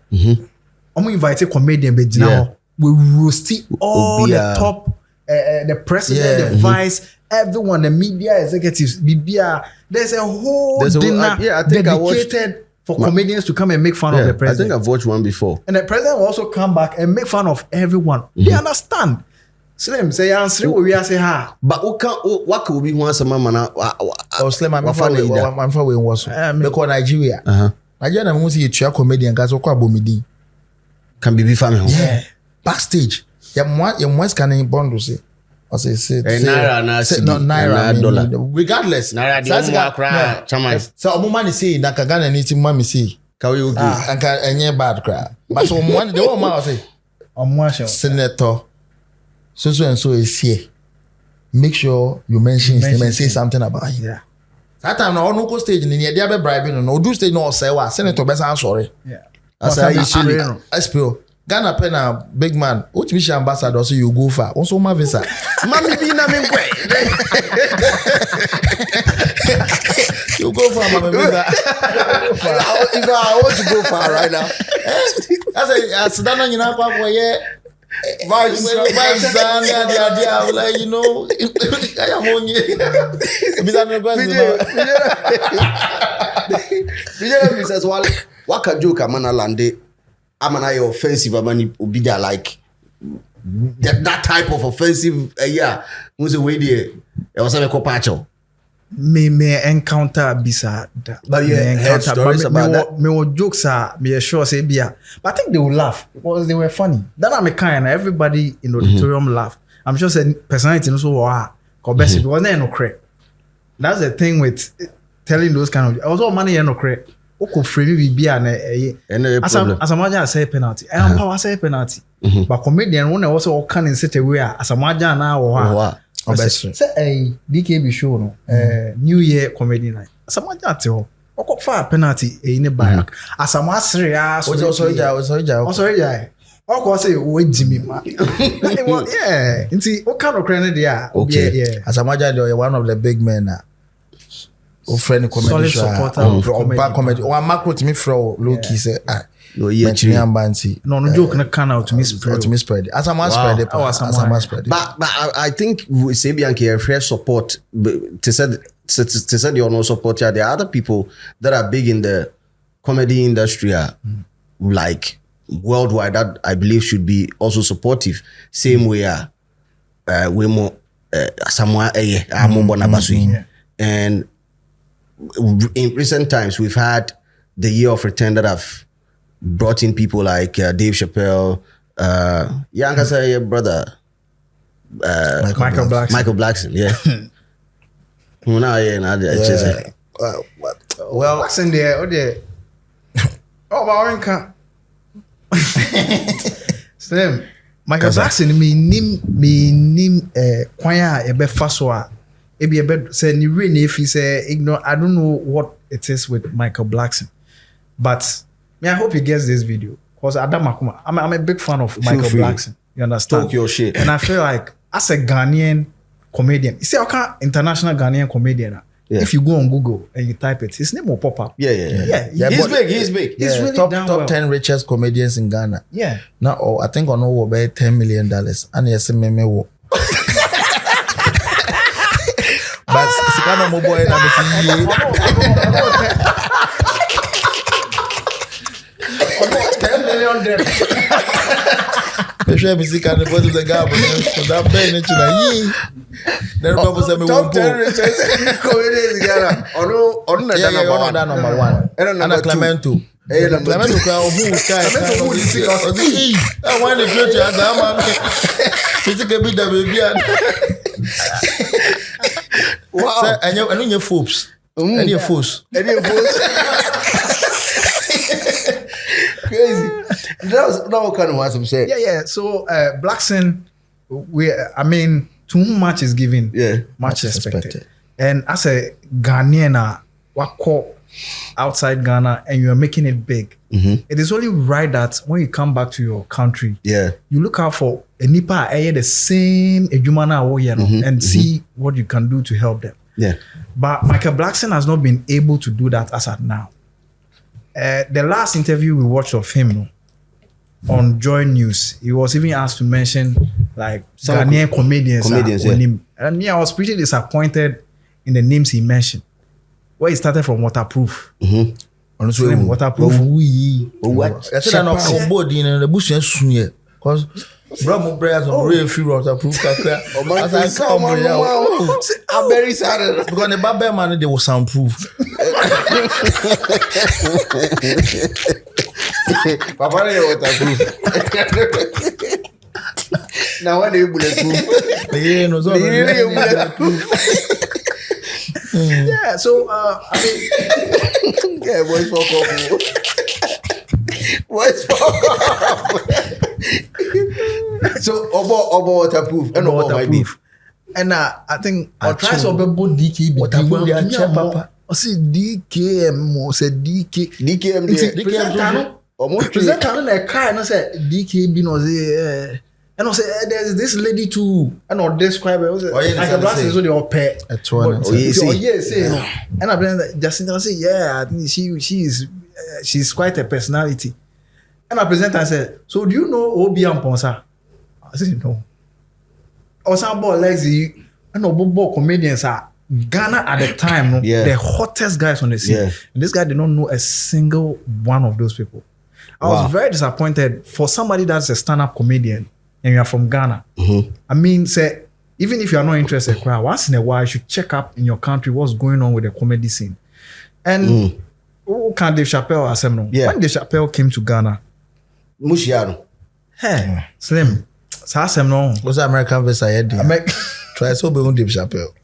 I'm invite a comedian be now. We roast all the top, the president, the vice, everyone, the media executives. There's a whole dinner I think dedicated for comedians to come and make fun of the president. I think I've watched one before. And the president will also come back and make fun of everyone. They understand. Slim say answer we are say ha. But what could be once a man? Slim, I'm for we was because Nigeria. Nigeria na mo see a comedian guys okwa bomidi. Can be family. Yeah. Backstage. You scanning bond say. Or say naira dollar. Regardless. Naira the cry. Chama. So omuma say na Ghana ni tim mama say. Ka we ogi. Anka enye bad cry. But so one the one man say senator so and so is here. Make sure you mention his name and say something about him. Yeah. That time no go stage ni e dey be bribing no do stage no say wa senator be say sorry. Yeah. As I SPO Ghana pen a big man which mission ambassador so you go far also my visa. Mami bi na me nkwe. You go far mama visa. If I want to go far right now. I said that you know kwa boy vibes and the like you know I am on you. Says what can joke amana lande amana offensive amani obi there like that type of offensive yeah was a way there it was a copacho me encounter bisa but yeah stories about that me jokes are me sure say bia but I think they will laugh because they were funny that I'm a kind and everybody in the auditorium laugh I'm sure said personality no so wow because no credit that's the thing with telling those kind of also money no credit oko frame bi bia na as amaja say penalty I am power say penalty but comedian one also can in such a way as amaja na wo say DKB show no New Year comedy night as amaja te ho oko fa penalty in back as amasre ya so sorry oko say we jimi ma yeah nti o kan okre there yeah as amaja dey one of the big men na o friend comedy supporter of comedy o macro to me fro low key say no joke na can out to me spread as I'm spread but I think we say Bianca fresh support to said you no support there are other people that are big in the comedy industry like worldwide that I believe should be also same way we more somewhere and in recent times we've had the year of return that have brought in people like Dave Chappelle, your brother, Michael Blackson, yeah. Well, what's in there? Oh, Barinka. Slim, Michael Blackson, me nim choir ebe faswa. Ebi ebe say ni rain if he say ignore. I don't know what it is with Michael Blackson, but. I hope he gets this video because Adam Makuma, I'm a big fan of Michael Blackson. You understand? Talk your shit. And I feel like as a Ghanaian comedian, you see, okay, international Ghanaian comedian. Yeah. If you go on Google and you type it, his name will pop up. Yeah. He's big. He's really top 10 richest comedians in Ghana. Yeah. Now, I think I know about $10 million. And yes, me wo. But Sikano mo boy na be $10 million. Make sure music and the bottom of the gap. So that pain into the then people say me top 10 richest comedians in Ghana. On number one. And Clemento. Clemento who see us. I want to go to Adama. Music be the baby. Wow. And you your folks. And your folks. Crazy. That was kind of what I'm saying. Yeah. So Blackson, too much is given. Yeah. Much expected. And as a Ghanaian, wako outside Ghana and you are making it big. It is only right that when you come back to your country, you look out for a nipa the same ejumana and see what you can do to help them. Yeah. But Michael Blackson has not been able to do that as at now. The last interview we watched of him on Joy News, he was even asked to mention like some Ghanaian comedians yeah. him. And me, I was pretty disappointed in the names he mentioned. Where he started from Waterproof. Honestly, Waterproof. what? I said I'm not on board in the bush and soon yet. Because Bravo Brayers on real free waterproof. As I come on, I'm very sad. because the Babel man, they will soundproof. Papa, you waterproof. Now when you bulletproof? Yeah, no, so Yeah, so I mean, Yeah, boys fuck up. Boys fuck up. So Obo waterproof and Obo might be. And I think I'll try to be DK. Waterproof, they are cheap, Papa. I see DKM, say DK. DKM. Almost Present on a car and I said DK be no say and I said there's this lady too and I describe it. Like a blast is only all pet. And I present Jacinta I say yeah, I think she's quite a personality. And I present and said, so do you know Obi and Ponsa? I said no. I was about Lekzy and Obo comedians are Ghana at the time, the hottest guys on the scene. Yeah. And this guy did not know a single one of those people. I was very disappointed for somebody that's a stand-up comedian and you are from Ghana. I mean, say, even if you are not interested, once in a while, you should check up in your country what's going on with the comedy scene. And who can Dave Chappelle ask him? When Dave Chappelle came to Ghana, Mushiano. hey, Slim, ask him no. What's the American verse I had? Try so be on Dave Chappelle.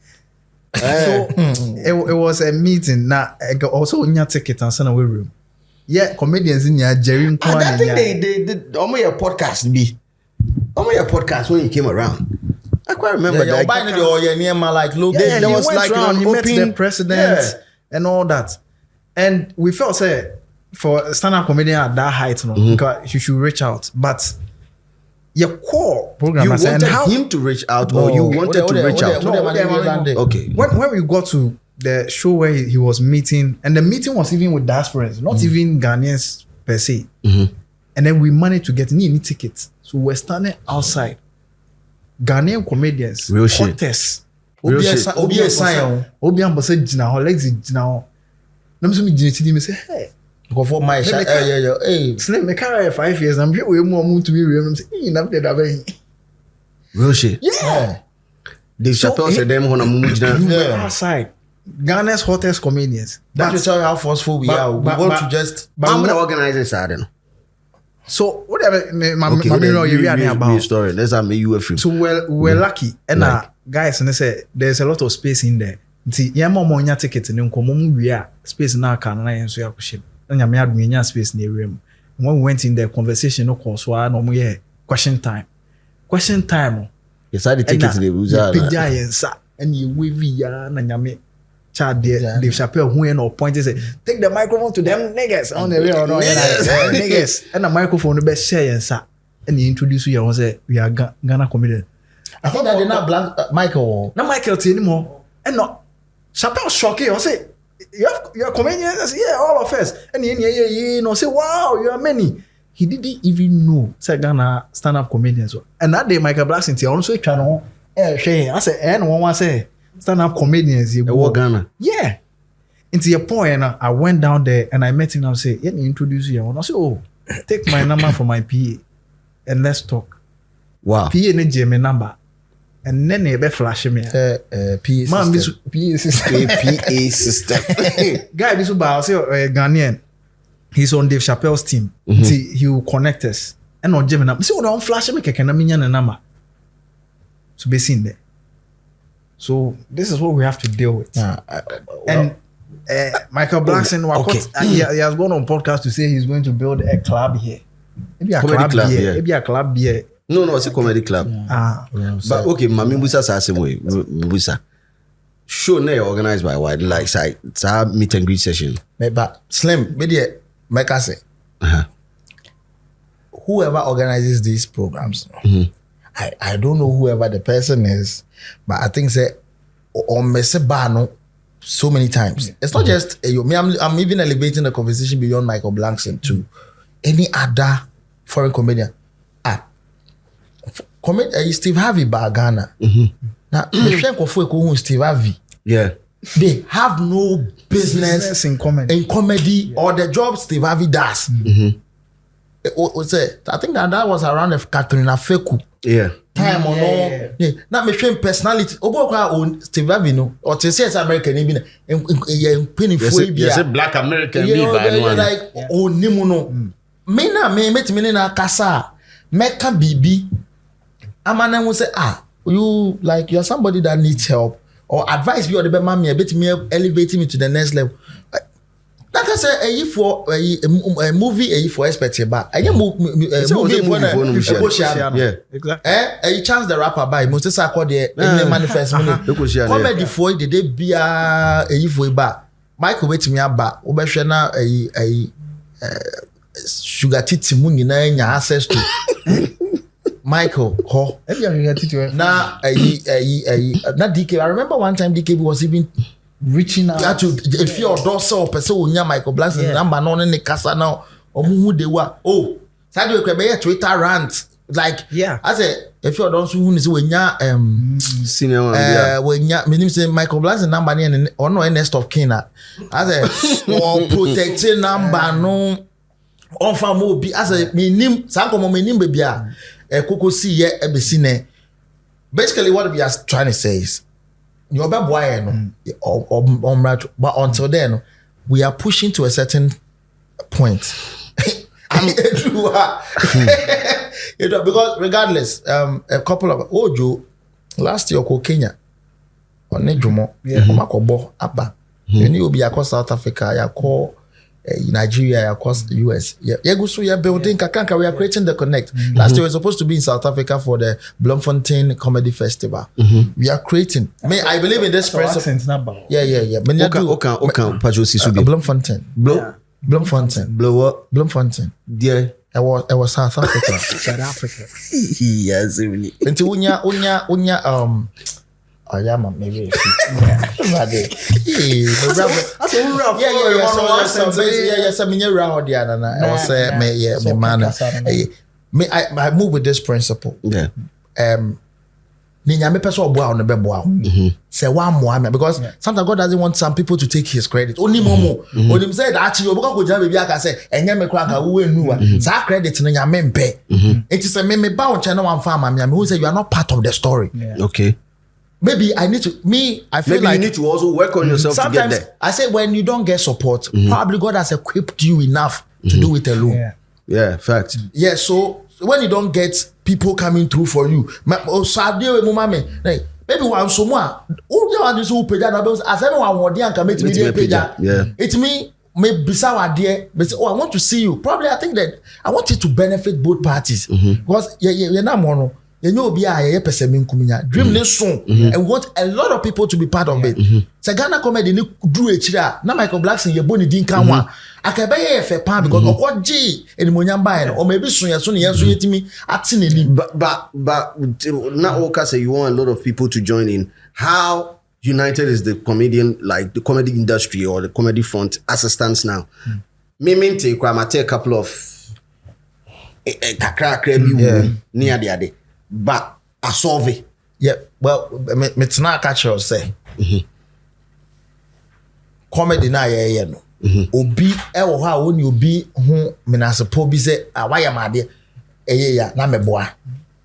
So it was a meeting. Now also in your ticket and send away room. Yeah, comedians in your Jerry. I think they did almost your podcast be. Almost your podcast when you came around. I quite remember that. Like look, there was like around, he met the open president and all that. And we felt say for stand-up comedian at that height, because you should reach out. But your core program, you wanted and how him to reach out, or you wanted to reach out? Okay. When we got to the show where he was meeting, and the meeting was even with diasporans, not even Ghanaians per se. And then we managed to get any tickets. So we're standing outside. Ghanaian comedians, real shit. Obi sign. Obi ambassador Jina ho, Lekzy Jina ho. Na me so me Jina me say, hey. Go for my shot. Hey. Slim, me carry 5 years. I'm sure we more to be real. I'm saying, na be that real shit. Yeah. Dave Chappelle said them on a movie outside. Ghana's hottest comedians. That will tell you how forceful we are. We want to just. How many organizers are there? So whatever, about story. Let's have you a free. So we're lucky, and guys, and they say there's a lot of space in there. See, yeah, more nya ticket in Nkomo we are space now can na yen so ya question. And ya me nya space in the room. When we went in there, conversation no cause so no more question time. Question time. Yes, I the tickets they use are. And you wavy ya na nyame. Chad Dave Chappelle who no point say take the microphone to them niggas on the way or no niggas and the microphone be share yensa and he introduce you and say we are Ghana comedian. I think that they not black Michael. Not Michael T anymore. And no Chappelle shocking or say you're comedians, yeah, all of us. And you know say wow, you are many. He didn't even know say Ghana stand-up comedians. And that day Michael Blackson T also try no I say and one say stand-up comedians in Ghana. Yeah. Into your point, and I went down there and I met him and I say, let me introduce you. And I say, oh, take my number from my PA and let's talk. Wow. PA ne Jamie number. And then they be flash me. PA system. PA system. Guy, this I say Ghanaian. He's on Dave Chappelle's team. He will connect us. And on Jamie number. Say, oh, don't flash me. Can I mean your number? So be seen there. So this is what we have to deal with. And Michael Blackson, he has gone on podcast to say he's going to build a club here. Maybe a comedy club here. Maybe a club here. No, it's a comedy club. But okay, Mami Busa sa same way. Busa. Show na organized by wide like side. It's a meet and greet session. But Slim, maybe make us say. Whoever organizes these programs, I don't know whoever the person is, but I think say or mess no so many times. It's not just me. I'm even elevating the conversation beyond Michael Blankson to any other foreign comedian. Steve Harvey by Ghana. Now, Steve Harvey. Yeah. They have no business in comedy or the job Steve Harvey does. I think that was around the Katrina Feku. Yeah. Time or no. Now, my friend personality. Obo Steve Harvey no. Or to say it's American even penny for yes, Black American. You know, like oh nimuno. Me na kasa. Meka bibi. Amana will say you're somebody that needs help or advice you or the mommy a bit me elevating me to the next level. Like I say, a movie for expert but a movie yeah, exactly. A Chance the Rapper by most say call the manifest comedy for the be a for ba Michael wait me aba obehwe na sugar titi mu nyina nya access to Michael ho na na DK. I remember one time DK was even reaching out to if your dorsal person unya Michael Blankson number no ne kasa na omuhu de wa side we kwebe Twitter rant like I say if your dorsal hu ni say unya senior unya me name say Michael Blankson number ne or no next of kin I say or protecting number no on fa mo bi I say me nim sanko me nim be bia Koko see ye ebesine. Basically, what we are trying to say is, you're but until then, we are pushing to a certain point. Because regardless, a couple of Ojo last year ko Kenya on Nejumo, Makobo Abba. You need to be across South Africa, you call Nigeria, across the US. We are building Kakanka, we are creating the connect. Last year we were supposed to be in South Africa for the Bloemfontein Comedy Festival. We are creating. I believe in this principle. Yeah. Bloemfontein. Bloemfontein. Blow up. Bloemfontein. Yeah. I was South Africa. South Africa. Yes, really. Until unya oh yeah, man, maybe. I move with this principle. Yeah. Because sometimes God doesn't want some people to take his credit. Only momo. Only say that you maybe I can say and me crank credit it is a me bound channel one farmer who say you are not part of the story. Okay. Maybe I need to I feel maybe like you need to also work on yourself to get there. I say when you don't get support, probably God has equipped you enough to do it alone. Yeah, fact. Yeah, so when you don't get people coming through for you, maybe one someone it's me but I want to see you. Probably I think that I want it to benefit both parties. Because you're not mono. You know, be a person dream this song and want a lot of people to be part of it. So Ghana comedy do it. Now Michael Blankson, your bony didn't come one. I can buy a fair pound because of what G and Munyam or maybe soon as to me at but now Oka say you want a lot of people to join in. How united is the comedian, like the comedy industry or the comedy front as it stands now? Me take a couple of near the other. But I solve it. Yeah, well, it's not catch you say. Comedy na no. Obi ewo ha woni obi ho menasepo bi say awaya made ya na meboa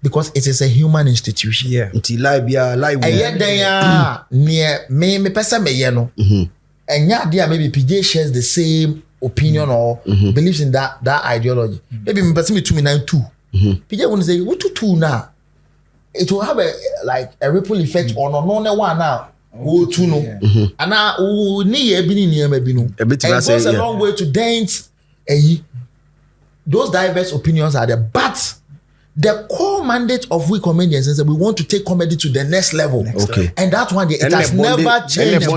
because it is a human institution. Yeah. Until live den ya me pesa me ye no. Enya dia maybe PJ shares the same opinion or believes in that ideology. Maybe me pesa me 292. PJ won't say what to two now. It will have a ripple effect on no one now. Go to no, and now near and goes a long way to dance. Those diverse opinions are there, but the core mandate of we comedians is that we want to take comedy to the next level. Okay, and that one it has never changed.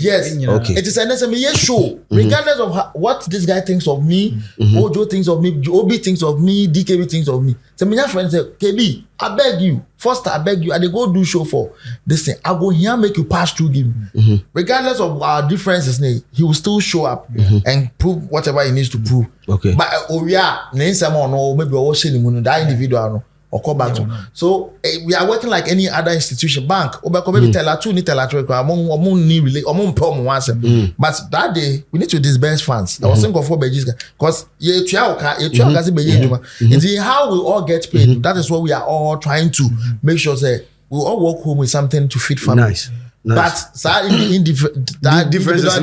Yes, okay. It is an SME show, regardless of what this guy thinks of me, Kojo thinks of me, Obi thinks of me, DKB thinks of me. So my friends say, KB, I beg you, first I beg you, and they go do show for this thing. I go here make you pass through him. Regardless of our differences, he will still show up and prove whatever he needs to prove. Okay. But maybe we're watching that individual or come back to. So we are working like any other institution. Bank, maybe tell her two, but that day we need to disburse funds. I was thinking of because how we all get paid. That is what we are all trying to make sure that we all walk home with something to feed family. Nice. But in that difference is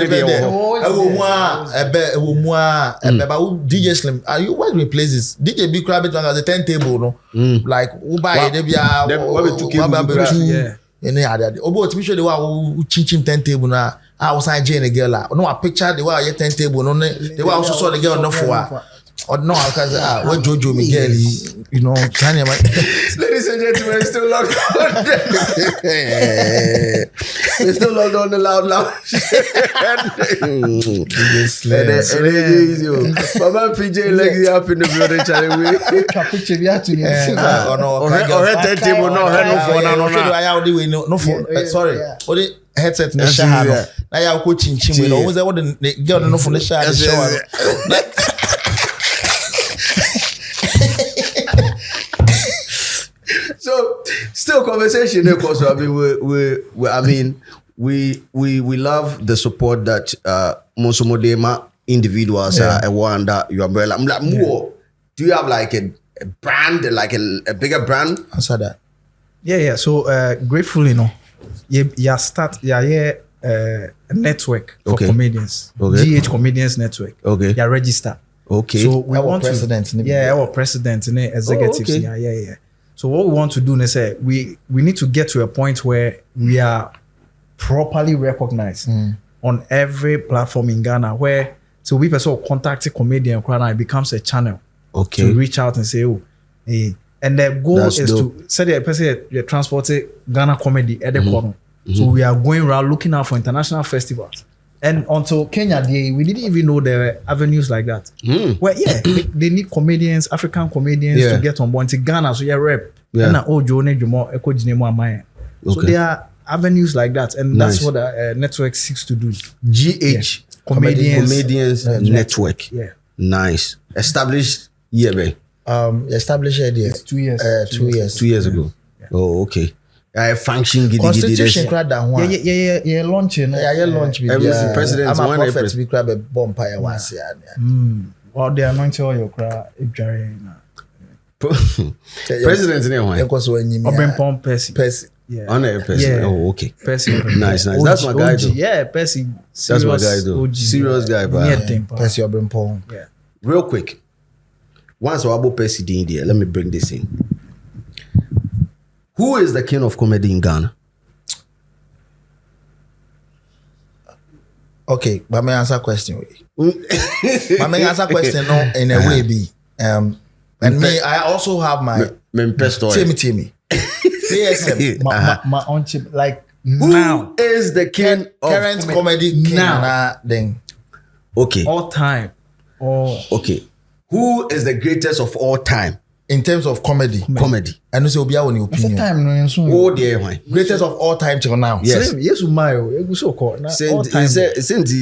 DJ Slim, are you work with places? DJ Big Rabbit as a turntable, no? Like buy any other. Obo to be sure they were chin turntable now. I was Jane a girl. No, a picture they were your turntable. No, they were also saw the girl no for. Or no, because when Jojo Miguel, you know, ladies and gentlemen, still logged on. We're still logged on the Loud Lounge. Mama PJ Lekzy up in the building, Charlie. Picture we have to sorry. Headset in the shower. Now you are coaching chim. Always what the girl no from the shower. So, still conversation, of course. I mean, we love the support that most individuals are one that your umbrella. I'm like, more. Do you have like a brand, like a bigger brand? Answer that. Yeah. So gratefully, a network for comedians. Okay. GH Comedians Network. Okay. Yeah, register. Okay. So we want president. Our president and executives. Okay. Yeah. So what we want to do is we need to get to a point where we are properly recognized on every platform in Ghana where so we person contact a comedian and it becomes a channel to reach out and say, hey. And the goal is dope. To say the person you transport Ghana comedy at the corner. So we are going around looking out for international festivals. And until Kenya Day, we didn't even know there were avenues like that. Well, they need comedians, African comedians to get on board. In Ghana, so rep. So there are avenues like that, and that's what the network seeks to do. GH Comedians Network. Yeah. Nice. Established year, Established idea. 2 years. 2 years. 2 years ago. Yeah. Oh, okay. Function Constitution crowd that one. Yeah, launching. Launch with president. I'm a prophet to be crab a bonfire once. Well, the anointing oil crowd. President in one. Obrempon Percy. Yeah. Oh, okay. Percy. Nice. That's my guy though. Yeah, Percy. That's my guy though. Serious guy, Percy Obrempon. Yeah. Real quick. Once I about Percy in India, let me bring this in. Who is the king of comedy in Ghana? Okay, but may I answer question? But may I answer question no in a way be and me I also have my Timmy. PSM. My own chip like who now is the king of current comedy king now then. Okay. All time. Okay. Who is the greatest of all time? In terms of comedy. And you say Obi Awoni opinion. Oh dear, why? Greatest of all time till now. Yes. Yes, Umayo. It so called. Since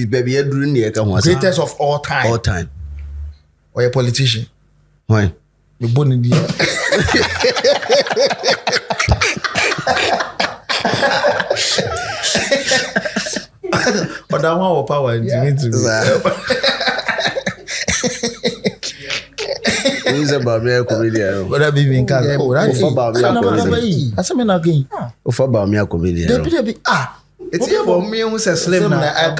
baby greatest of all time. All time. Or a politician. Why? You born in the But that one will power. Who's about me a comedian? What have you been called? About me a comedian. I said me again. About me a comedian. It's for me who's a slim now. I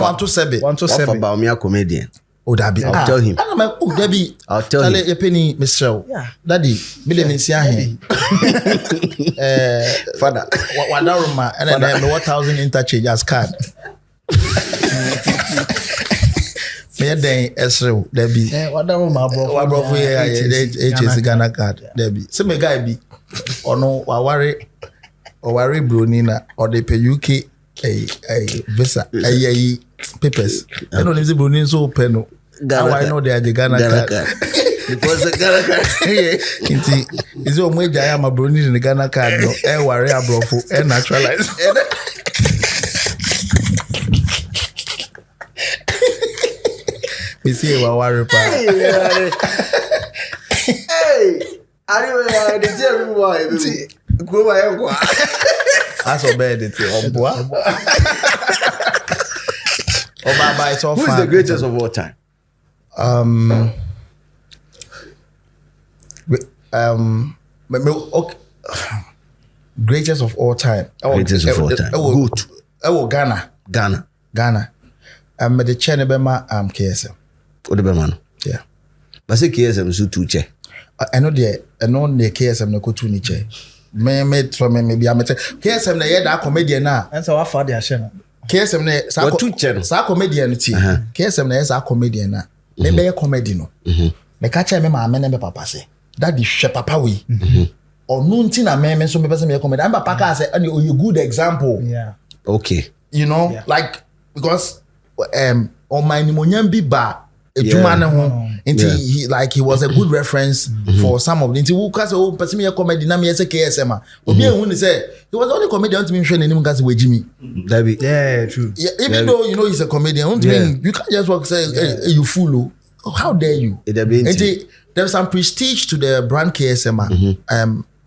want to say it. About me a comedian. Oh, that be. I'll tell him. Oh, Debbie. I'll tell him. A penny, Mr. Yeah. Daddy, Billy Messiah. Father. What Daruma and then 1,000 interchange as card. Me then Esro Debbie. What Daruma, bro? What bro? HS Ghana card. Debbie. So me guy be. Or no, worry Brunina or they pay UK a visa a papers. I don't know if the Brunin so open. Now I know they are the Ghana card. Because the Ghana card. Is your way I am a brony in the Ghana card no worry abrofo and naturalize. We see what worry pa. Hey, anyway, the Jerry boy. Go my That's a bad it. It's all Who is the greatest of all time? Okay. Greatest of all time. Greatest of all time. Good. Ghana. The chair nebema KSM. What the man? Yeah. But say KSM so two chair. I know the KSM no go to ni chair. Me maybe I'm KSM na ye da comedian na. And so what for the share? KSM na sa comedian ti. KSM na sa comedian na. Me be comedy no. Me ka chair me ma me na me papa say. That the she papa we. Or nunti na me so me person me comedy. I'm papa ka say and you good example. Yeah. Okay. You know, like because on my pneumonia be ba ejuma ne ho he was a good reference for some of the who cause person me comedy na me say KSM obi ehun say he was only comedian to me hwe nanim cause we jimi David. Yeah, true. yeah, even though you know he's a comedian mean you can't just walk say hey, you fool how dare you there's some prestige to the brand KSM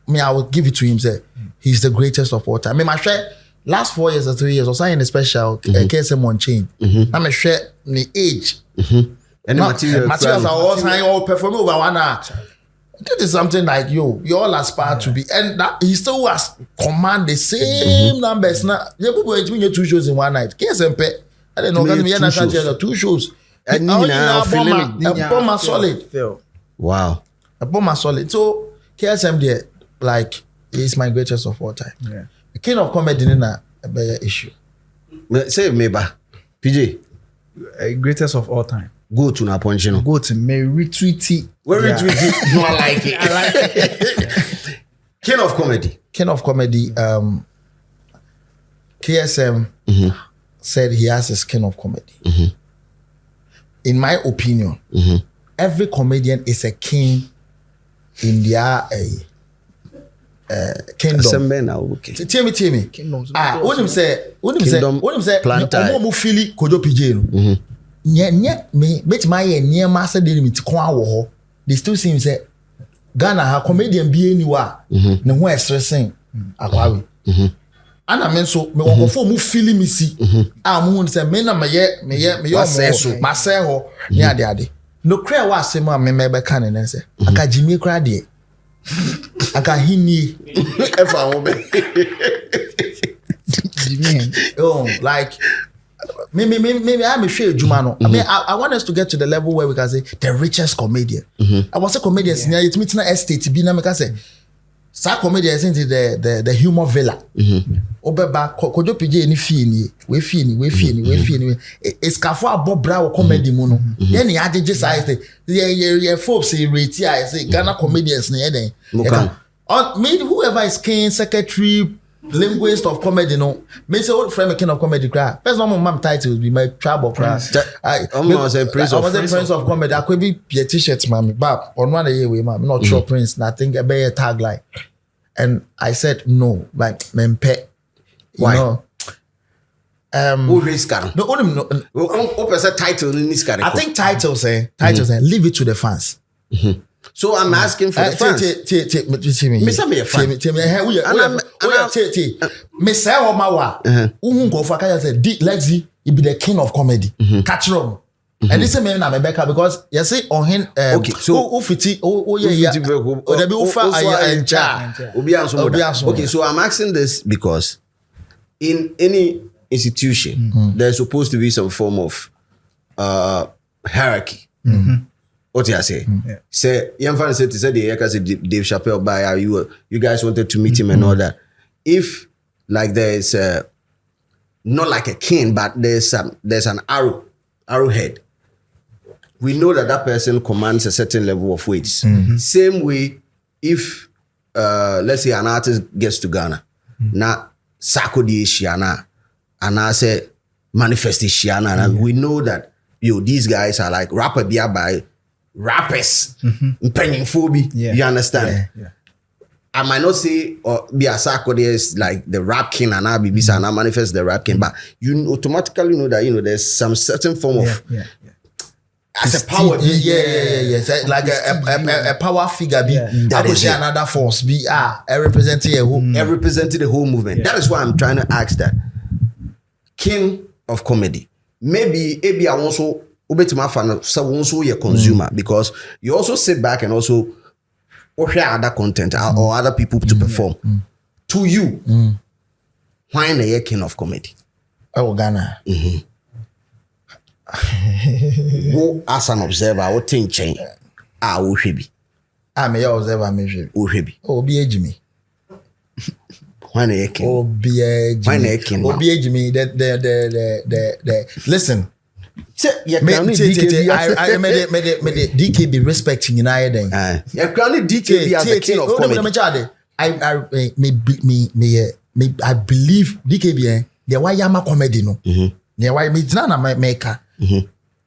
me I will give it to him say he's the greatest of all time me my share last 4 years or 3 years or something special KSM on chain I'm a share the age and the materials are all time all perform over 1 hour. That is something like you all aspire to be and that he still has command the same numbers now you people you 2 shows in one night KSM I don't know because me na chance 2 shows and now solid wow a bomb solid so KSM there like is my greatest of all time. Yeah. The king of comedy in a better issue. Say me ba PJ Greatest of all time. go to na ponchino Go to me retweety. where retweet you like it I like it. king of comedy KSM said he has a skin of comedy. In my opinion, every comedian is a king in their kingdom. Tell me. Kingdoms. When him say, plantai. Omo fili Kojo PJ no. Me bet my near master did me to kwa wo. They still see him say Ghana ha comedian be anywhere. Ne ho stressing akwawe. Ana men so me wo fo mu fili me si. Mo say me na me yo ma say ho ne ade. No cry wa asem a me be ka ne say. Aka Jimmy cry de. Aka hini ever won be oh like maybe I'm a share Juma no. I mean I want us to get to the level where we can say the richest comedian. I was a comedian near it meet na estate be na me can say sa comedian is into the humor villa. Obeba Kojo PJ ni fie ni we fie ni it's kafo abobra wo comedy mu no then he ajeje size yeah folks rate I say Ghana comedians na den on me whoever is king secretary linguist of comedy no me say old friend king of comedy cry first no mom title be my trouble cry I was a prince of comedy I could be your t-shirt mami bab on one day we mam not sure prince na think a better tagline and I said no like mempe why know, who raise car no person title in this car I think titles leave it to the fans. so I'm asking for the fans me say me a fan me say o ma wa uhun go for ka say Lekzy he be the king of comedy catch rum and this me na me beka because you see on him okay so ufiti o yeah o dey be ufa ayencha obi anso okay so I'm asking this because in any institution there's supposed to be some form of hierarchy. What do I say? Say, young fan said Dave Chappelle by you guys wanted to meet him and all that. If like there's not like a king, but there's an arrowhead. We know that person commands a certain level of weights. Same way, if let's say an artist gets to Ghana, now Sako di Shiana, and I say manifest Shiana, and we know that these guys are like rapper by rappers, mpanyinfo. You understand? Yeah. I might not say or be a sako is like the rap king and I be and I manifest the rap king, but you automatically know that there's some certain form of as a power. Yes. Like a power figure be that is another force be representing representing the whole movement. Yeah. That is why I'm trying to ask that king of comedy. Maybe I also ubetima fan so also your consumer because you also sit back and also share other content or other people to perform. To you, why are you king of comedy? Oh, Ghana. Wo as an observer, what think change? Wo hwebi. Me observer me hwebi. Wo hwebi. Obi ejimi. Why are you king? Obi ejimi. Why are you king? Obi ejimi. The listen. I made DKB respecting United. You're crowning DKB as the king of comedy. I believe DKB the why yama comedy no. The why me na maker.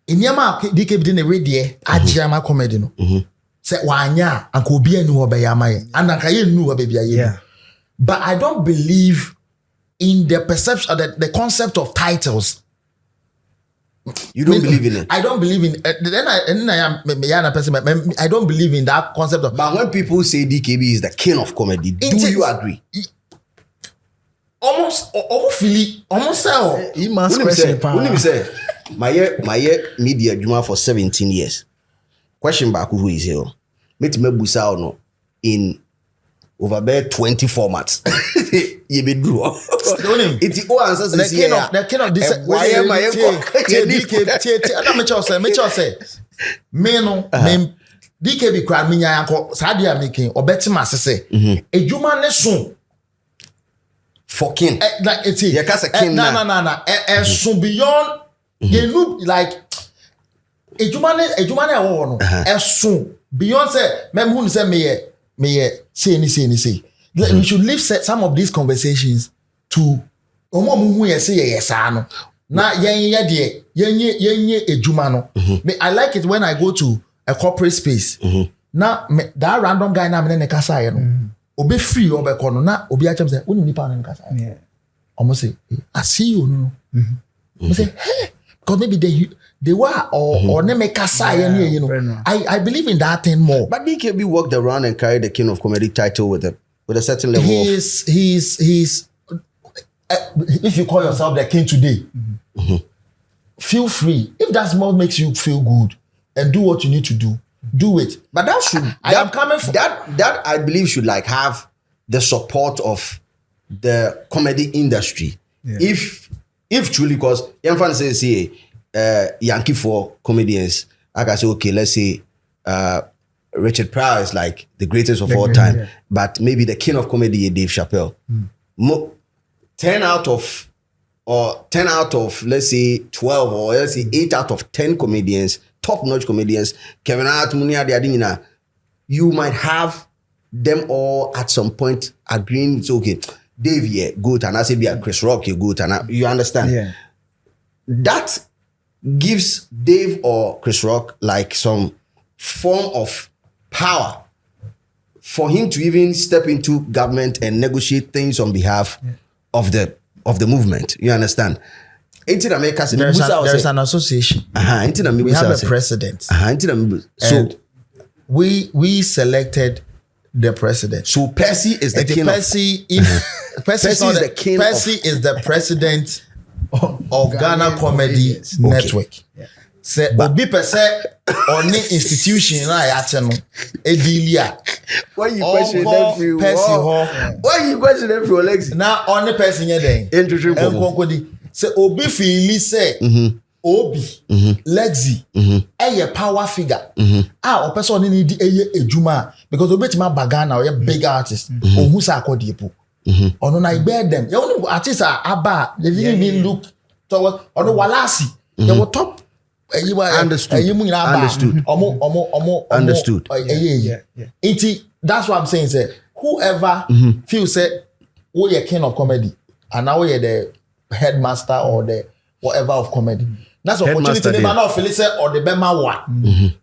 Inyama DKB din radio ajama comedy no. Say wanya anko obi anu obeyama ye. Ananka ye nu obebi aye. But I don't believe in the perception the concept of titles. You don't believe in it. I don't believe in then I am a person. I don't believe in that concept of. But when people say DKB is the king of comedy, do you agree? Almost say. He must question. Let me say, my media juma for 17 years. Question back who is here? Meet me busa no in over there 20 formats. You be do. It's all answers. The king of this. Why am I? Me say. Me no. DKB crowd me nyanko. Sadia making or better masese. Ejuma ne so. For king. Like it's you can't say king. No. So beyond. You look like. Ejuma ne no. So beyond say. Me who say me say. We should leave some of these conversations to omo mu hu say yes no na yenye ejuma no. I like it when I go to a corporate space. Na that random guy na me ne kasa ye no obe free obe kono na obi a chem say oni nipa na kasa ye omo say I see you no I say hey because maybe they were or ne me kasa ye you know. I believe in that thing more. But DKB walked around and carried the king of comedy title with a certain level. He's if you call yourself the king today, feel free. If that what makes you feel good and do what you need to do it. But that should am coming for that I believe should like have the support of the comedy industry. Yeah. If truly, because Yanfan says Yankee for comedians, I can say okay, let's say Richard Pryor is like the greatest of all time, but maybe the king of comedy is Dave Chappelle. 10 out of let's say 12 or let's say 8 out of 10 comedians, top-notch comedians, Kevin Hart, Munia, Adinina, you might have them all at some point agreeing it's okay. Dave, yeah, good, and I say be a Chris Rock, you're good, and you understand. Yeah. That gives Dave or Chris Rock like some form of power for him to even step into government and negotiate things on behalf of the movement. You understand? There's an association. We have a president. So we selected the president. So Percy is the king. Percy is the king. Percy is the president of Ghana Comedy Network. Say obi pese oni institution na ya che no edilia. Why you question every Why you question every Lekzy? Na oni person ye den. Enkonkodi. Say obi feel say obi Lekzy eye power figure. O person oni need eye ejuma because obi tima bagana or big artist. Ohun sa akodipo. Ono na igbe dem. You only artist aba they didn't even look toward ono walasi. They were top. Understood. Understood. That's what I'm saying. Say whoever feels say we are king of comedy and now we are the headmaster or the whatever of comedy. That's opportunity. They might not feel say or the bema one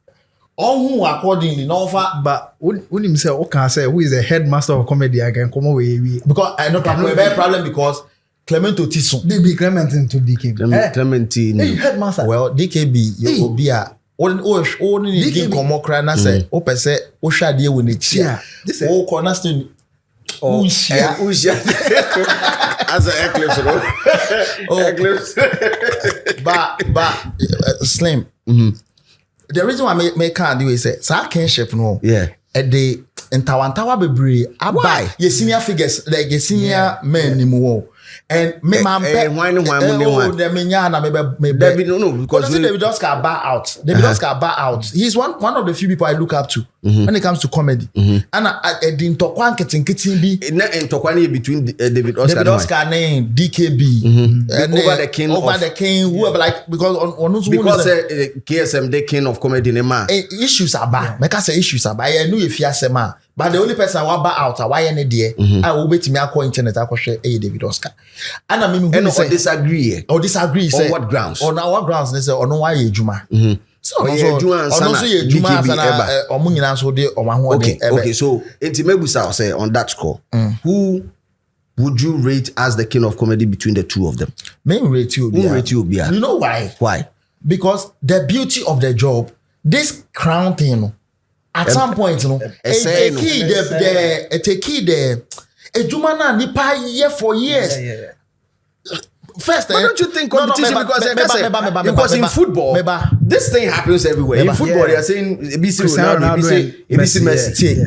all who accordingly no offer. But when him say, okay, say who is the headmaster of comedy? I can come away Because I know a very problem because Clemento Tison. DB Clementine to DKB. Clementine. Hey, headmaster. Well, DKB, you will be a only game como crana say, Open say, Oshadi when it's here. This is cornerstone. Oh, yeah. As an eclipse, eclipse. But Slim. The reason why I can't do is say, so kinship no. Yeah. At the Tawantawa Bebre, I buy your senior figures like your senior men anymore. And me man, why no the minyana maybe because David Oscar bar out. David Oscar bar out. He's one of the few people I look up to when it comes to comedy. And I didn't talk one kitchen be in Tokwani between David Oscar name DKB over the king whoever like because on KSM the king of comedy man issues are bad. Make us say issues are bad. I knew if you say man. But the only person I bar out, why any day, I will wait to me. I call internet. I call share David Oscar. And I mean, who disagree? Or disagree? On what grounds? On what grounds? They say, or no, why you Juma? So, okay. So, Intimebusa say on that score, who would you rate as the king of comedy between the two of them? Me rate you. You know why? Why? Because the beauty of the job, this crown thing. At some point, you know, a key there. A Jumana nipa year for years. First, but don't you think competition because in football, this thing happens everywhere. In football, they are saying ABC Ronaldo, ABC Messi.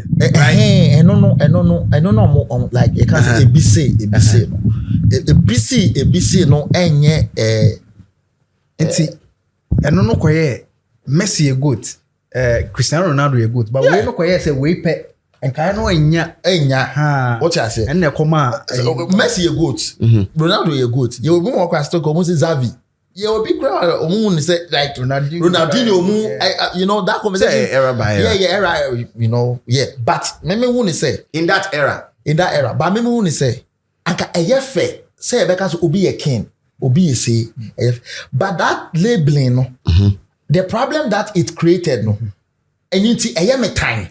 I don't know. Like you can't say ABC no. Enye enti. I don't know why Messi a good. Cristiano Ronaldo a good, but we no kweye say we pay and kind no enya what you say and na koma Messi a good Ronaldo a good you will walk across to come say Xavi you will be crowd omu say like Ronaldinho you know that conversation era by era you know but me who say in that era but me who say anka eye fe say be ka obi a king obi say but that labeling no the problem that it created, no, and you see, I am a time.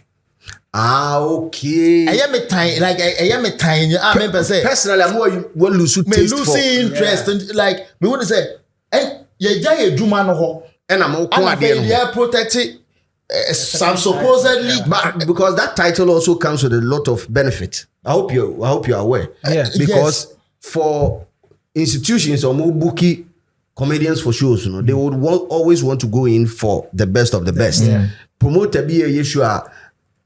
Okay. I am a time, like I am a time. I remember say personally, I'm more losing interest, and like we want to say, and you Juma no, and I'm okay. Protected. Some supposedly, but because that title also comes with a lot of benefit. I hope you're aware. Yeah. Because for institutions or more bookie comedians for shows, you know, they would always want to go in for the best of the best. Yeah. Promoter be a issue.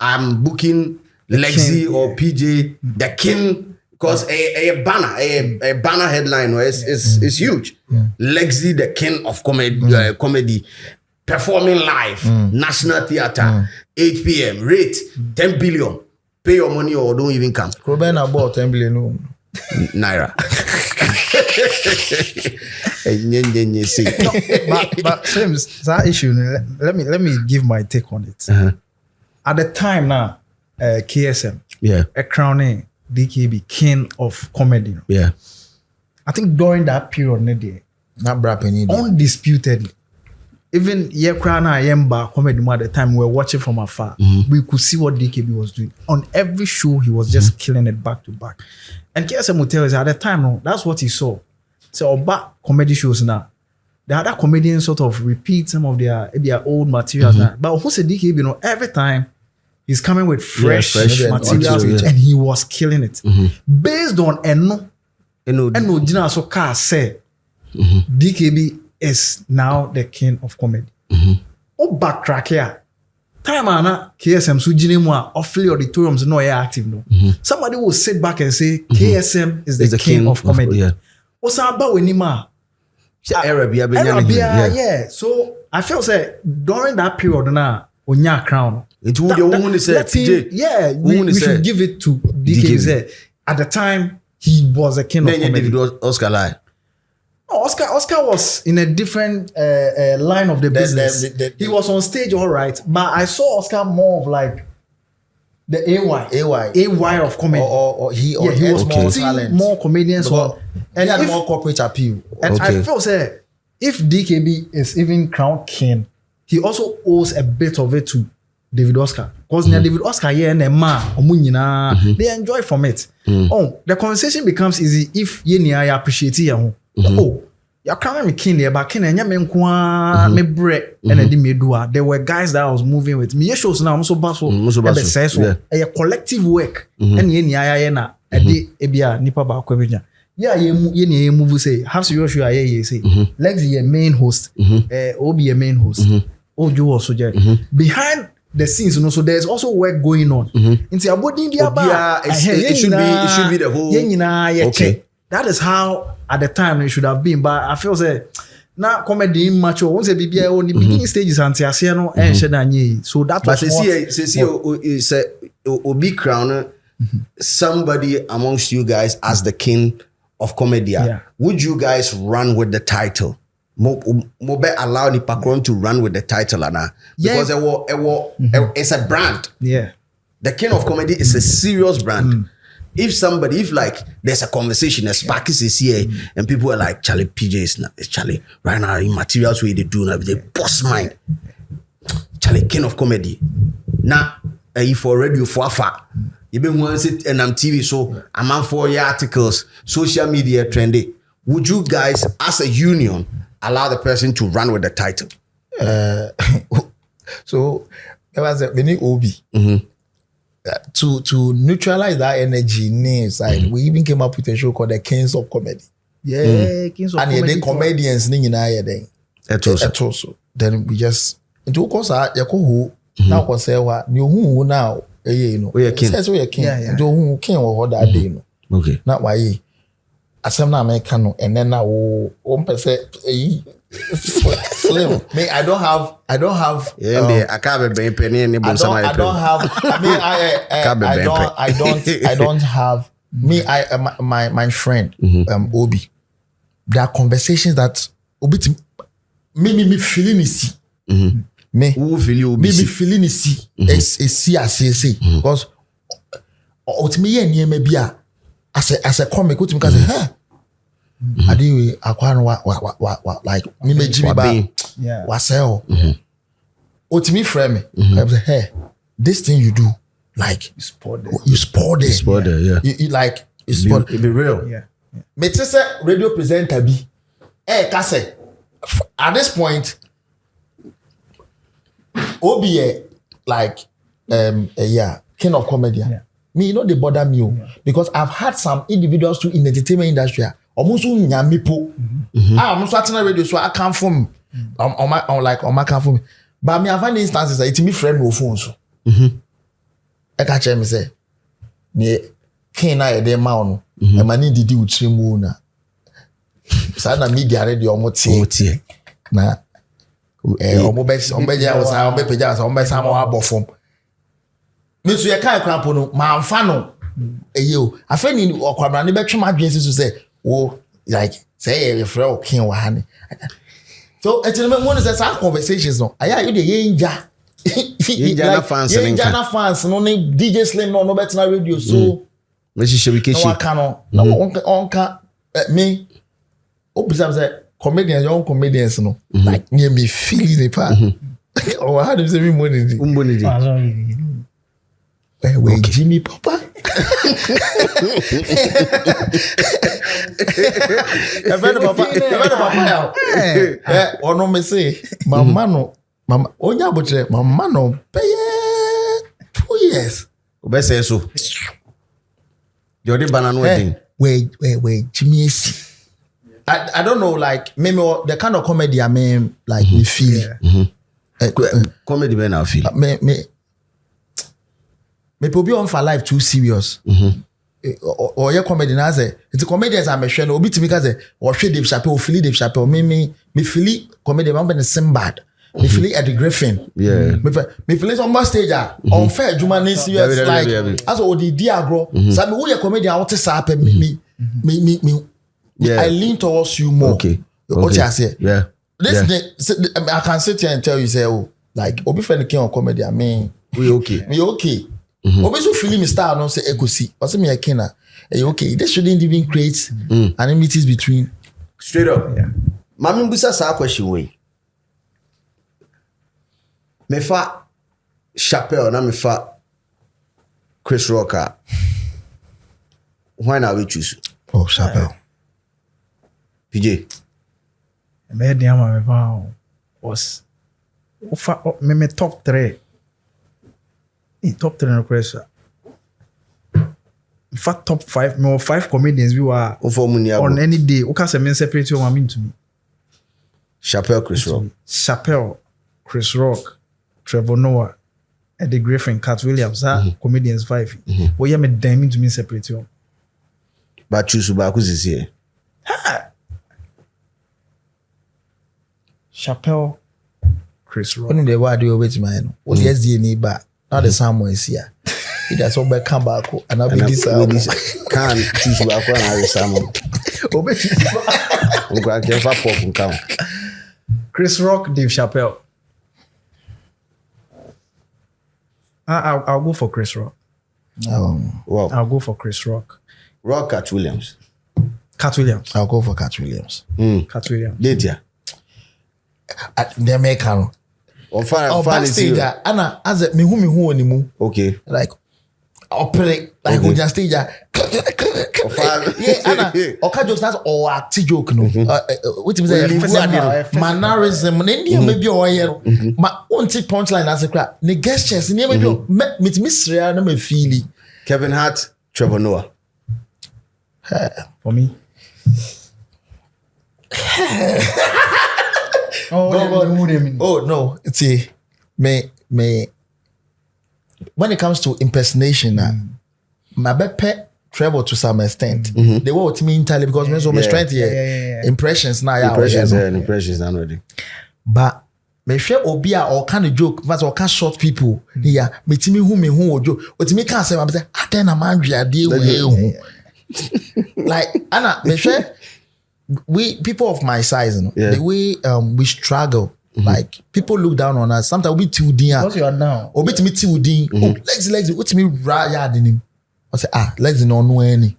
I'm booking Lekzy or PJ, the king, because a banner headline is huge. Yeah. Lekzy, the king of comedy, performing live, National Theatre, 8 p.m. Rate 10 billion. Pay your money or don't even come. Ruben about 10 billion naira. but James, that issue. Let me give my take on it. At the time now, KSM, a crowning DKB king of comedy. Yeah, I think during that period, not brapping undisputedly. Even Yekrana Yemba comedy at the time we were watching from afar, we could see what DKB was doing. On every show, he was just killing it back to back. And KSM will tell us at the time, no, that's what he saw. So back comedy shows now, the other comedians sort of repeat some of their old materials now. But who's a DKB, you know, every time he's coming with fresh materials and he was killing it. Based on Eno Jina so car say DKB is now the king of comedy. Oh, backtrack here. Time ana KSM so jine mu a awfully auditoriums no active no. Somebody will sit back and say KSM is the king of comedy. Osa ba wenima. Yeah. So I feel say during that period na onya crown. It would you want to say we should give it to DKZ. At the time he was the king of comedy. Oscar lie. No, Oscar was in a different line of the business. He was on stage, all right, but I saw Oscar more of like the AY of comedy. Or he was more talent, more comedians, and he had more corporate appeal. And I feel say if DKB is even crowned king he also owes a bit of it to David Oscar. Because David Oscar here and they enjoy from it. Oh, the conversation becomes easy if I appreciate it. Oh, you're coming me kin but kin and me bread and I me do. There were guys that I was moving with me. Shows now I'm so basso. A collective work and na ebia nipa ba kwabenya. Yeah, ye move say have to you say Lekzy your main host, Obi your main host. Ojo also behind the scenes, so there's also work going on. Into your body, it should be the whole. Okay, that is how at the time it should have been. But I feel say now comedy macho once a BBI on the beginning stages and Tiasiano and Shedanye. So that was Obi Crown somebody amongst you guys as the king of comedy. Yeah. Would you guys run with the title? Mobe allow the Pakron to run with the title, because it's a brand. Yeah, the king of comedy is a serious brand. If like there's a conversation, a spark is here, and people are like, Charlie PJs now, it's Charlie right now in materials where they do now, they boss mind. Charlie king of comedy. Now, if for radio for far, you been once it and I'm TV, so I'm on for your articles, social media trendy. Would you guys, as a union, allow the person to run with the title? So there was a many Obi to neutralize that energy inside. We even came up with a show called The Kings of Comedy. Yeah, Kings of Comedy. And the comedians ning in also. Then we just into course Yakohu now can say what you now we are king. Says we are king. Do king or that day no. Okay. Not why Assemna Americano and then now 1% slim. Me, I don't have. I can't be penny any I don't have. I don't have. Me, my friend, Obi. There are conversations that Obi me feeling is me who feel you me feeling is see because ultimately near me be as a comic what because hey I do what like me Jimmy ba wasel ultimately frame me I say hey this thing you do like you sport there yeah you like you sport it be real yeah me say radio presenter bi kase at this point Obi like king of comedy. Yeah. Me, they bother me because I've had some individuals too in the entertainment industry. Almost nyamipo. I'm starting a radio, so I can't form. On my can't form. But me, I find instances it's me friend no phone so. I catch him say, "Ne king na ede ma no. E mani didi utri mu na." Sana media radio omotie. Na ombeja was ombeja was ombesa mo abofom me so ye kan krampo no ma mfa no eyo afeni okwabra ne betwe madwen so say wo like say you frɛ king wa ha ne so etime mo say some conversations no aya you dey yenja fans no ne DJ Slim no betina radio so me she be keshi no onka me obisa say comedians, young comedians, no, like near me feeling the part. Or how do you say me money? Wait, Jimmy Papa. Or no me say, Mama no, Onya Butcher, Mama no, pay 2 years. Best say so. You're the banana wedding. Wait, Jimmy. I don't know, like maybe the kind of comedy I mean, like me feel. Comedy when I feel. Me probably on for life too serious. Or your comedy now say it's a comedians I'm a show. Obi to me because or Dave Chappelle or Philly Dave Chappelle. Me Philly comedy I'm been Simbad. Me Philly Eddie Griffin. Yeah. Me Philly on stage unfair. Juma ne serious like as o the diagro. So me who your comedy I want to say me. Yeah. I lean towards you more. Okay. What I say? Yeah. I can sit here and tell you, say, oh, like, Obi friend king of comedy. I mean, we okay. Me okay. Obi so feeling me style, no say equity. But say me a kina. Okay. This shouldn't even create enmities between. Straight up. Yeah. Mami busa sa question way. Me fa Chappelle na me fa Chris Rock. Why not we choose? Oh, Chappelle. PJ. Me diama me was me top 3. Top 3 no question. In fact, top 5, me 5 comedians we were on any day. Okay, say me separate you mean to me. Chappelle, Chris Rock. Chappelle, Chris Rock, Trevor Noah, Eddie Griffin, Cat Williams, comedians 5. What you me damn to me separate you. But choose Subaku is here. Chappelle, Chris Rock. Only the word you wait my no. What the SDNA back. Now the Samuel is here. It has all back come back and I'll be this can't choose Subaku and I Samuel. I'm going to have pork and count. Chris Rock, Dave Chappelle. I'll go for Chris Rock. Wow. I'll go for Chris Rock. Rock Cat Williams. Cat Williams. I'll go for Cat Williams. Cat Williams. Lydia. The American. On fire. Backstage, Anna, as a me who anymore. Okay. Like, operate like we just stage. Yeah, Anna. Okay, jokes that's all acting joke no. What is it? Mannerism. India maybe or here. My own take punchline as a crap. Ne gestures. Ne maybe me mystery na me feely. Kevin Hart, Trevor Noah. For me. Oh no, it's a me. When it comes to impersonation, my pet Trevor to some extent. They were to me entirely because me so my strength here. Impressions now. Impressions now already. But me share obia or kind of joke, but or kind short people. Yeah, me timi who joke. But me can't say I say then I'm angry at the like Anna, me share. We people of my size, you know, the way we struggle, like people look down on us. Sometimes we too dear. Because you are now. Or bit me too dear. Lekzy, what's me right in him? I say Lekzy no any.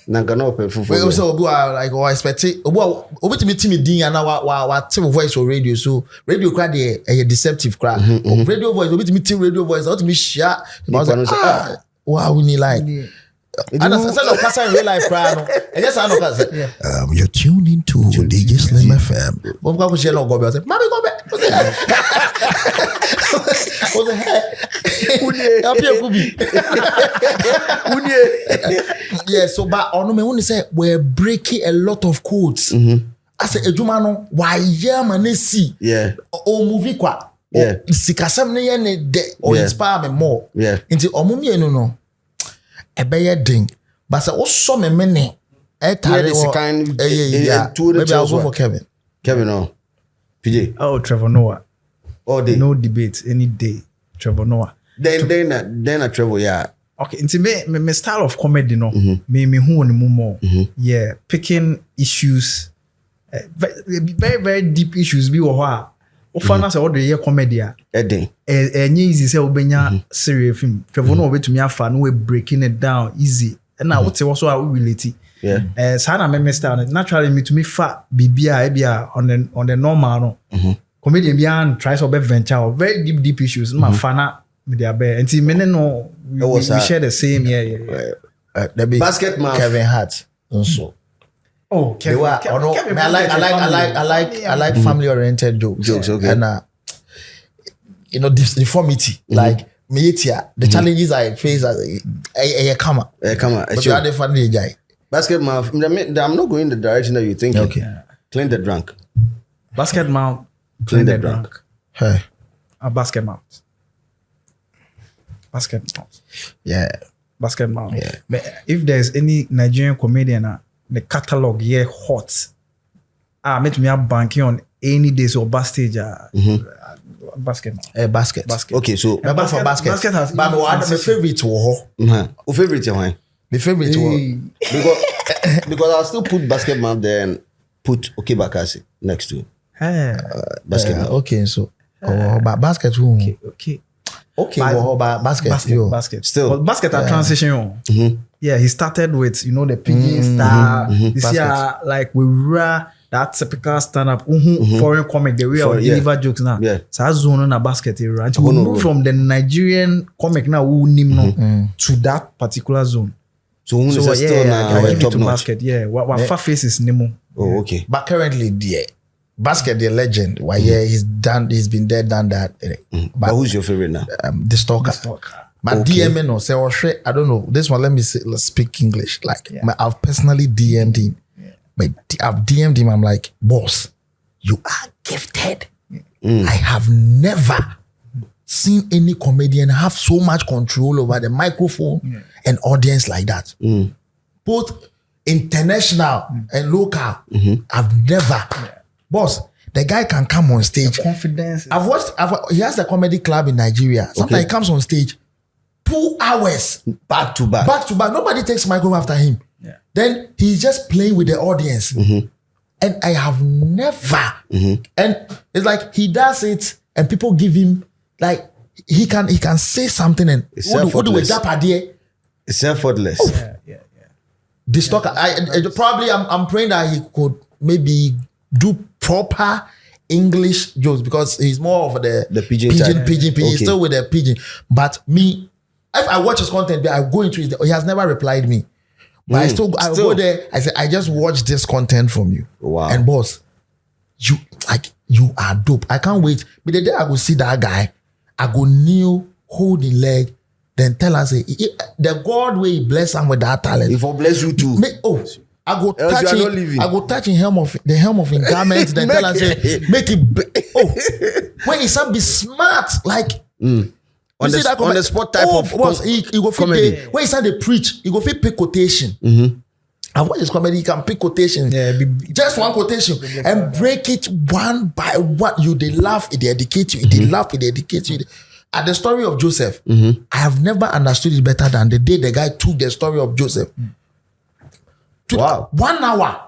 Nangano pe fufu. We also like or expect it. Or bit me timid dear now. What voice or radio? So radio crowd a deceptive crowd. Radio voice. Or bit me radio voice. Or me share. Wow, we need like. And as I said, in real life, and yes, I know. You're tuned into DJ Slim FM. What was your logo? I said, "Mommy, go back." Yeah, so but on me when say we're breaking a lot of codes. I said, "Ejumano, why man see? Yeah, or movie kwa? Yeah, sikasam ne ye de or inspire me more. Yeah, into omumi no." Ebeye ding, but say also me mene. Maybe I'll go for Kevin. Kevin, no. PJ. Oh, Trevor Noah. All day. No debate any day. Trevor Noah. Then a Trevor, yeah. Okay, into me style of comedy, no. Me who on more. Yeah, picking issues, very very deep issues. Be what. Ofana say all the year comedy easy say obenya serious film Trevor no obetumi afa no we breaking it down easy and now what say also how we relate say na me style naturally me to me fa bibia e bia on the normal no comedian bia try to be venture very deep issues no fana me dey bear until me no we share the same basket man Kevin Hart also. Oh, Kevin, I like family-oriented jokes. Okay. And you know, deformity. Like me the challenges I face as a come. But you are the funny guy. Basketball. I'm not going the direction that you think. Okay. Clean the drunk. Basketball. Clean the drunk. Hey. A basketball. Basketball. Yeah. Basketball. Yeah. But if there's any Nigerian comedian the catalog hot. Make me have banking on any days or backstage. Basketball. Basket. Okay, so for basket. Basket has. But my favorite was. Who favorite why? My favorite was because I'll still put basketball there and put Bakasi next to basketball. Okay, so but basket room. Okay. Basket. Still, but basket are transition. Yeah, he started with the PG star. This year, like we were that typical stand-up foreign comic, the way I would Yeah. deliver jokes now. Yeah. So I zone on a basket area. Until we no, move no. from the Nigerian comic now to that particular zone. So who is still now I give it top to notch? basket. Yeah, what far face is Nemo. Oh, okay. But currently, basket the legend. Why? Yeah, he's been there, done that. But who's your favorite now? The stalker. But Okay. DM no say I don't know. This one, let's speak English. Like I've personally DM'd him. But I've DM'd him. I'm like, boss, you are gifted. I have never seen any comedian have so much control over the microphone and audience like that. Both international and local. I've never. Boss, the guy can come on stage. Confidence. He has a comedy club in Nigeria. Sometimes he comes on stage 2 hours Back to back. Nobody takes microphone after him. Yeah. Then he's just playing with the audience. And I have never. And it's like he does it and people give him like he can say something and It's what do we effortless. dap idea? It's effortless. Yeah. The stalker. Probably I'm praying that he could maybe do proper English jokes because he's more of the pidgin type. He's Okay. still with the pidgin. But me, if I watch his content, I go into it. He has never replied me. But I go there. I say, I just watched this content from you. Wow. And boss, you are dope. I can't wait. But the day I go see that guy, I go kneel, hold his leg, then tell us, the God way he bless him with that talent. If I bless you too. I go Else touch you are not him. leaving. I go touch the hem of his garment. Then tell us, make it. When he said be smart, like. On the spot type of boss, he go fit comedy. pay. When he said they preach, he go fit pick quotation. And what is comedy? He can pick quotation. Yeah, Just one quotation and break it one by one. They laugh, they educate you. They laugh, they educate you. At the story of Joseph, I have never understood it better than the day the guy took the story of Joseph. Wow. 1 hour.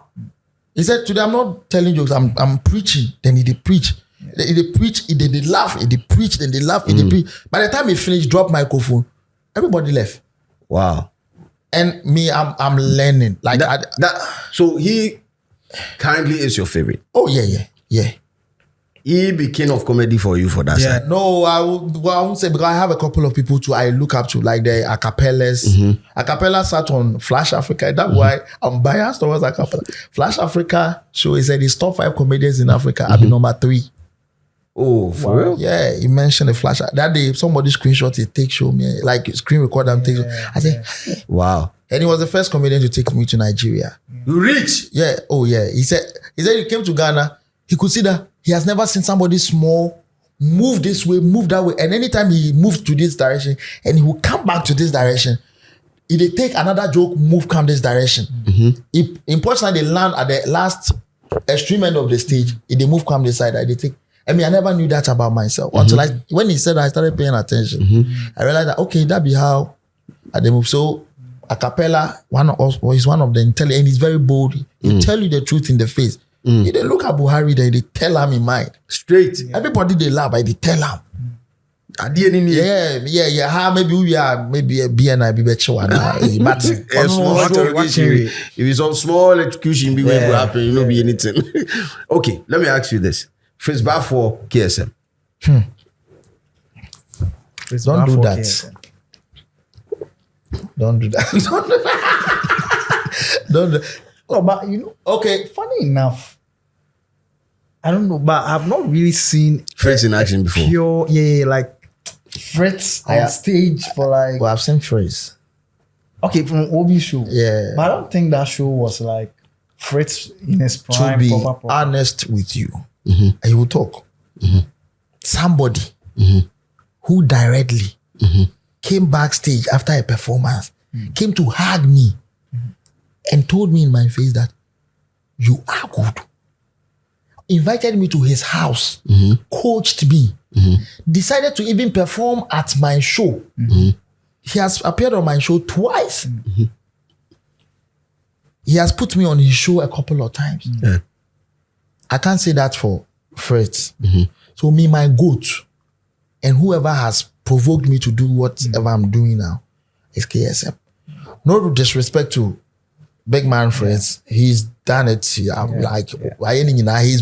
He said, today I'm not telling jokes, I'm preaching. Then he did preach. They preach, they laugh, they preach, then they laugh, they preach. By the time he finished, drop microphone, everybody left. Wow. And me, I'm learning. Like So he currently is your favorite. oh yeah. He be king of comedy for you for that side. No, I won't say because I have a couple of people I look up to, like the acapellas. Acapella sat on Flash Africa. That's why I'm biased towards acapella. Flash Africa show, he said his top 5 comedians in Africa. I'll be number 3. Oh, for real? Yeah, he mentioned the Flash. That day, somebody screenshot it, show me, like screen record and take. I said, Wow. and he was the first comedian to take me to Nigeria. You rich. Yeah. Oh yeah. He said he came to Ghana. He could see that he has never seen somebody small move this way, move that way. And anytime he moved to this direction and he will come back to this direction, if they take another joke, move come this direction. If in Portugal they land at the last extreme end of the stage, if they move come this side, they take. I mean, I never knew that about myself until when he said that, I started paying attention. I realized that okay, that be how they move. So a cappella, is one of the intelligent, and he's very bold. He tell you the truth in the face. If they look at Buhari, they tell him in mind. Straight. Everybody they laugh, but they tell him. Yeah. How maybe we are maybe a BNI be better one. But A small interrogation. If it's some small execution, be will happen. You know, be anything. Okay, let me ask you this: first bar for KSM. Don't do that. Don't do that. Don't do. Oh, but you know, Okay. funny enough, I don't know, but I've not really seen Friends in action before. pure, like Fritz on stage for like, Well, I've seen phrase. okay, from Obi show. Yeah. But I don't think that show was like Fritz in his To prime. be proper. honest with you, and you will talk. Somebody who directly came backstage after a performance, came to hug me and told me in my face that you are good. Invited me to his house, coached me, decided to even perform at my show. He has appeared on my show twice. He has put me on his show a couple of times. I can't say that for Fritz. So me, my goat, and whoever has provoked me to do whatever I'm doing now is KSM. No disrespect to big man friends. He's done it. He's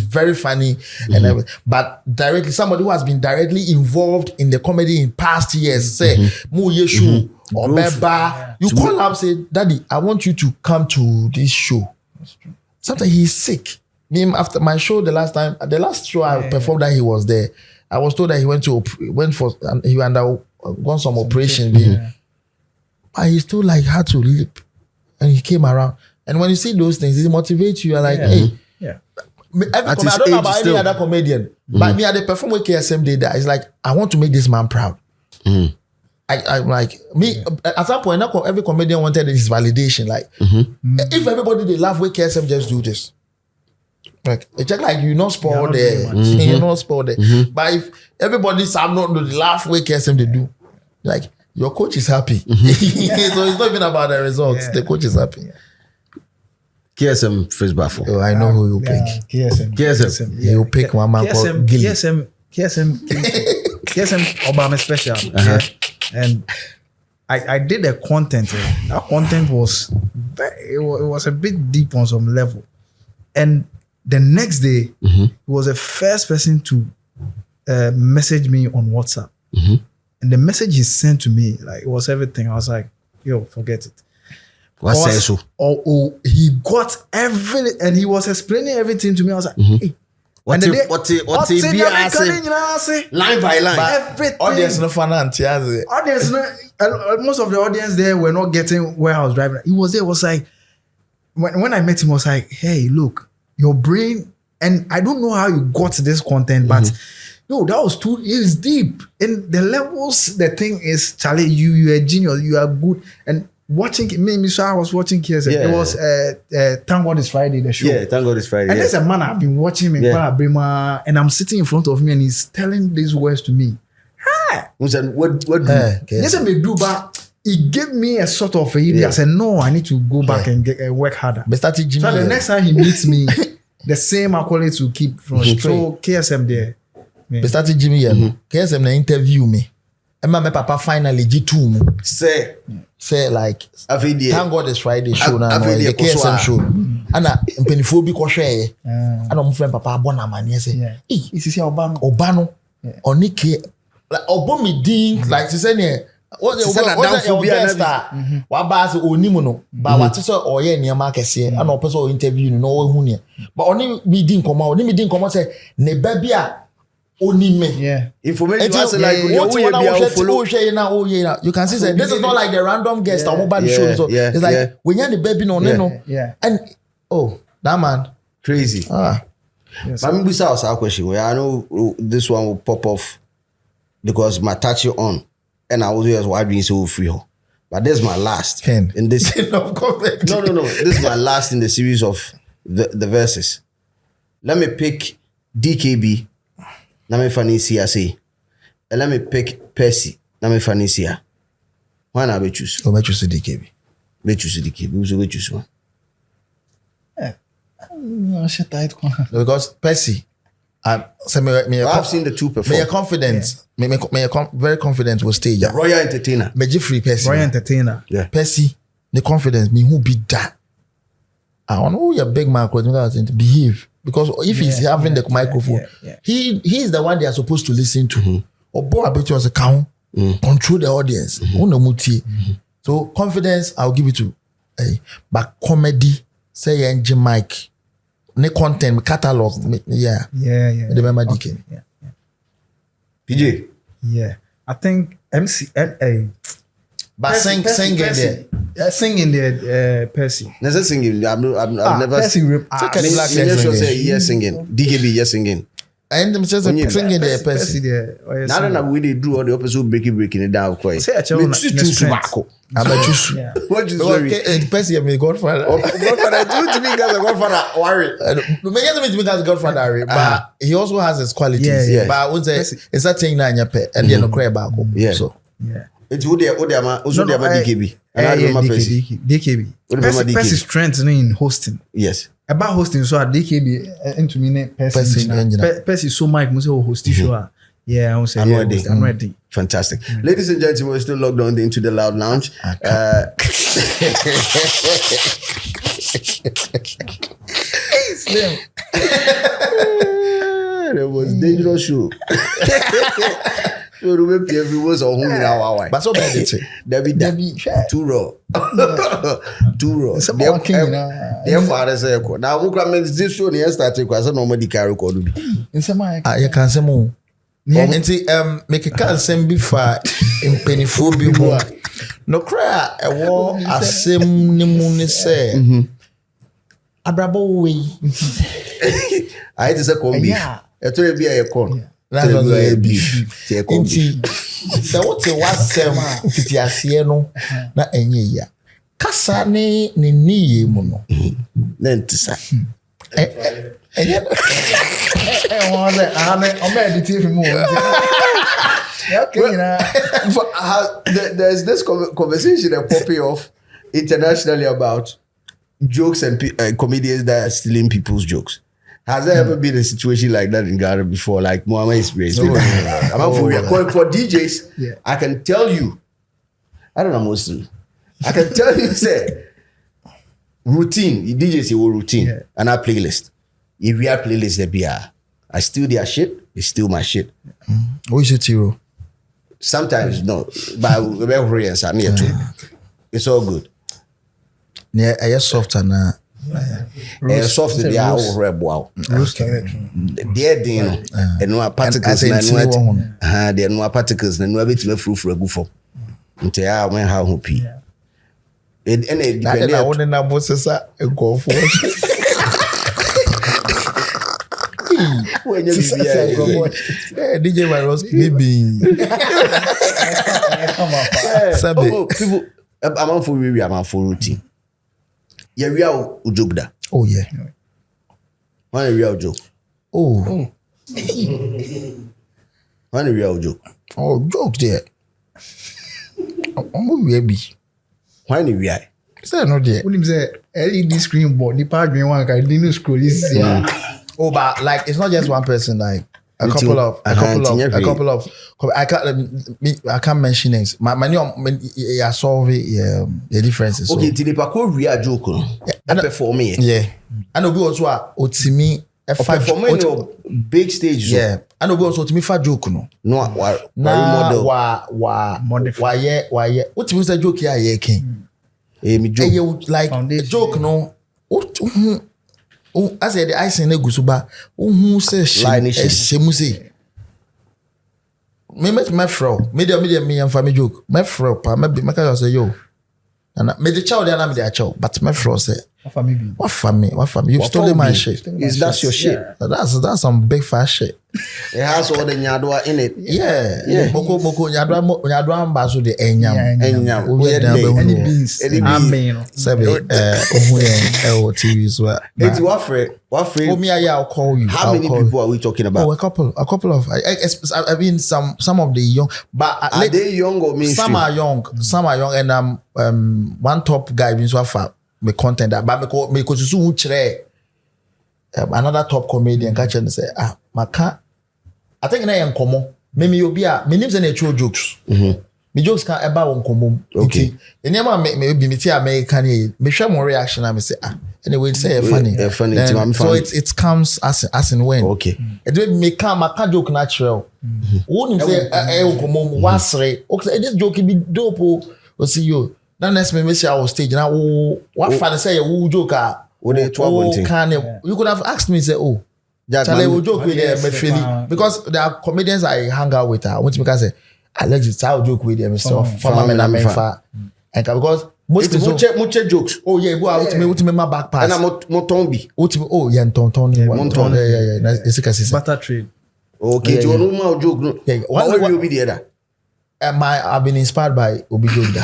very funny and everything. But directly, somebody who has been directly involved in the comedy in past years, say, Mu Yeshu or Beba, you call up, say, Daddy, I want you to come to this show. Sometimes he's sick. Me, after my show, the last show I performed that he was there, I was told that he he undergone some operation. But he still had to leap. And he came around. And when you see those things, it motivates you. You're like, hey. Yeah. I don't know about any other comedian. But me, at the perform with KSM day, it's like, I want to make this man proud. I'm like, at some point, every comedian wanted his validation. Like, if everybody, they laugh with KSM, just do this. Like, it's just like you're not spoiled there. You're not spoiled there. But if everybody, some not do the laugh with KSM, they do. Like, your coach is happy. So it's not even about the results. The coach is happy. KSM first baffle. Oh, I know who you pick. KSM. You pick one man called Gilly. KSM Obama special. And I did a content. That content was it was a bit deep on some level. And the next day, he was the first person to message me on WhatsApp. And the message he sent to me, like, it was everything. I was like, yo, forget it. What says so? He got everything, and he was explaining everything to me. I was like, hey. What line by line? Everything. Audience no fun Audience no, most of the audience there were not getting where I was driving. He was there. Was like, when I met him, I was like, hey, look, your brain, and I don't know how you got this content, but no, that was too. It's deep in the levels. The thing is, Charlie, you are a genius. You are good. And watching me, so I was watching KSM. It was Thank God It's Friday, the show. Yeah, Thank God It's Friday. And there's a man I've been watching him, and I'm sitting in front of me, and he's telling these words to me. What do? Yes, I may do, but he gave me a sort of idea. I said, no, I need to go back and work harder. So the next time he meets me, the same accolades will keep from straight. So KSM there. But started Jimmy KSM na interview me. And my papa finally G2 say like Thank God It's Friday show now the KSM show. And mpenifo bi ko hwe and my friend papa abona mani say is Obano onike like obomi din like to say ne what the what bas onimu no ba what so oye niam akese and opese interview no hu ne but oni mi din komo say ne ba bia information like you can see that this is not like the random guest or mobile show. So it's like when you're the baby no and that man crazy. But I'm besides our question. I know this one will pop off because my touch you on and I was just why being so free. But this is my last in this. No. This is my last in the series of the verses. Let me pick DKB. Na me fanisia say. Let me pick Percy. Na me fanisia. Why not be choose? Or be choose DKB. Be choose DKB. Who's be choose one? Because Percy, I've seen the two perform. May confidence. May very confident will stage. Royal entertainer. May Jeffrey Percy. Royal entertainer. Yeah. Percy, the confidence. Me who be that. I don't know your big man to behave. Because if he's having the microphone, he's the one they are supposed to listen to. Or boy, I bet you as a count, control the audience. So confidence, I'll give it to. But comedy, say engine mic, ne content, catalog, The member DK. PJ. Yeah, I think MC. But singing there. Singing there, Percy. Never singing. I've never. Percy singing. Yes, singing. DKB, yes, singing. And I'm just singing there, Percy. Now that we do all the opposite breaking it down quite. Say a child. What you say? Percy, I'm a godfather. Godfather, do to me as a godfather. Worry. Me as a godfather, but he also has his qualities. But I would say it's that thing na nyape and you no cry back. So it's who they DKB. DKB. Percy strengthening in hosting. Yes. About hosting, so DKB into me Percy so Mike must host show. Yeah, I say I'm ready. Fantastic. Ladies and gentlemen, we're still logged on into the Loud Lounge. Slim. It was dangerous show. So remember everyone's on home now. But so bad it. Debbie, too raw. Too raw. Their father said, now who come in this show near starting because nobody carry code. In some you can say more. Make a can send before in pennyphobia. No cry a war as sim nimuni say. Abrabo way. I had to say corn beef. I told you be a corn. That's what I beef. So what's a wasem fitiasieno na enye ya. Kasa ni ni muno. Then to say. There's this conversation that popping off internationally about jokes and comedians that are stealing people's jokks. Has there ever been a situation like that in Ghana before? Like Muhammad experience? For DJs, I can tell you, I don't know mostly. I can tell you, say, routine. DJs say routine and our playlist. If we have playlists, they be I steal their shit, they steal my shit. What is your hero? Sometimes no, but it's all good. Yeah, I just softer now. Soft they are all red wow. Dear Dino, and no particles, there are no particles, and no bit of fruit for a goof. Until I went how happy. And it depends on the Moses go for when you DJ Virus, maybe people, I'm on for routine. Yeah, we are Ujugda. Oh, yeah. Why are we out joke? Oh. Why are we out joke? Oh, joke there. I'm going to Why are we out? Is that not there? When him say LED screen board, the part me one guy didn't scroll this. Oh, but like it's not just one person. Like a couple of. I can't mention names. My new I solve the differences. Okay, till the parkour we are joke. I perform it. Yeah, I know. We also are otimi. Performing big stage. Yeah, I know. We also otimi fa joke no. No, why Otimi say joke here yeah king. Me joke. Like joke no. I said the ice in the gusuba. Who says shemusi? Me met my fro. Me and family joke. My fro, pa me say yo. And me the child and I'm the child. But my fro say, what family? You've stolen my shit. Is that your shit? That's some big fat shit. It has all the nyadwa in it. Yeah. Boko nyadwa mbaso de enyam. Any beans. Amen. Sabi TV so. It's what friend. For me, I'll call you. How many people are we talking about? Oh, a couple of. I mean, some of the young, but are they young or mainstream? Some are young, and one top guy means what for me content that, but because you another top comedian catch and say my car. I think na yan komo. Maybe you be me names and actual jokes. Me jokes can eba won komo. Okay. The name me be me tia American here. Me share more reaction and me say anyway say funny. So it comes as in when. Okay. It will me can joke natural. Won't say komo wasre. Okay, this joke be dope o see you. Now next me say our stage now what funny say you joke you could have asked me say Charlie will joke with them because there are comedians I hang out with. I want to say Lekzy, I will joke with them. So and because most of much jokes. Oh yeah, go out to me my back pass. And I'm Motombi. Oh yeah, Tonton. Yeah. Butter trade. Okay, you know my joke. What will be the other? I've been inspired by Obi Joke.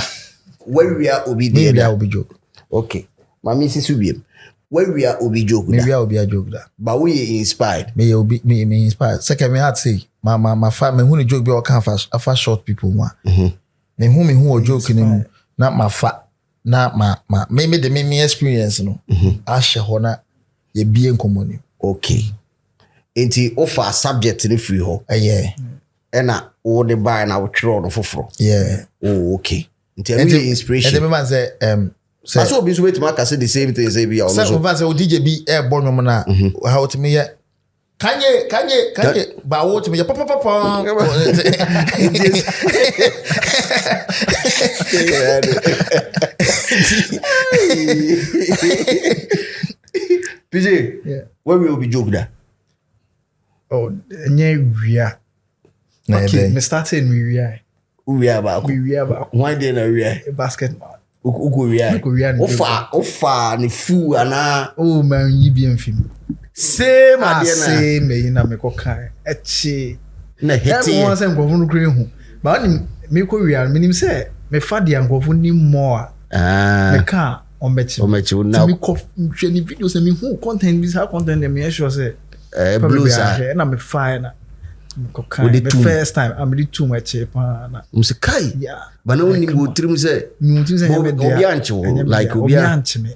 Where we are Obi the other. Obi Joke. Okay, my Mrs. Subiem. Where we are Obi Joke. Maybe I'll be a joke that. But we inspired. Me inspired. Second, me had say my family who joke be all kind of fast short people one. Me who joke in not my fat, not my maybe the me experience no. I share hona ye be in common. Okay. Enti offer subject in the free ho. Yeah. And all the buy and I will throw on for. Yeah. Oh okay. Enti inspiration. And the man say That's what we wait to say the same thing. Say we also. So DJ be air born woman na how to me yet. Kanye, but what to me papa. PJ, where will be joke that? Oh, yeah. Okay, me starting we are about. Why then we are basketball. Ofa ni fu ana. Oh man, you be in film. Same idea na. Same me na me ko kan. Echi. Na hiti. Everyone say ngofo no kure hu. Ba ni me ko wi an me nim say me fa dia ngofo ni more. Me ka on mechi na. Me ko hwe ni video say me hu content bi sa content dem me sure say blues na me fa na. The first time I'm really too much na. Musikai. Yeah. But no ni go trim say. Obi ancho like obi ancho me.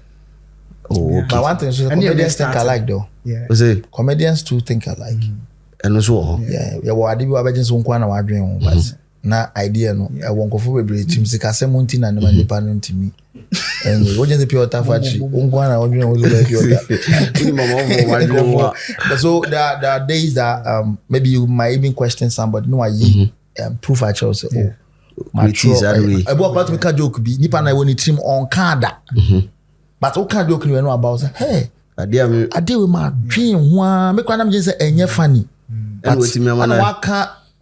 Oh, but one thing is comedians think alike though. Yeah. Comedians too think alike. And also yeah, wa ade bi wa beje so nkwa na wa dwen ho but na idea no e won kofo bebre chim sika semunti na ne manipa no ntimi. And we just pure tafachi. Nkwa na wa dwen ho so pure. So there are days that maybe you might even question somebody no ayi proof at you say my truth anyway. I bought part make joke bi nipa na woni trim on kada. But o kan joke no about say hey ade we ma dwen ho a me kwa na me say enye funny. And what me man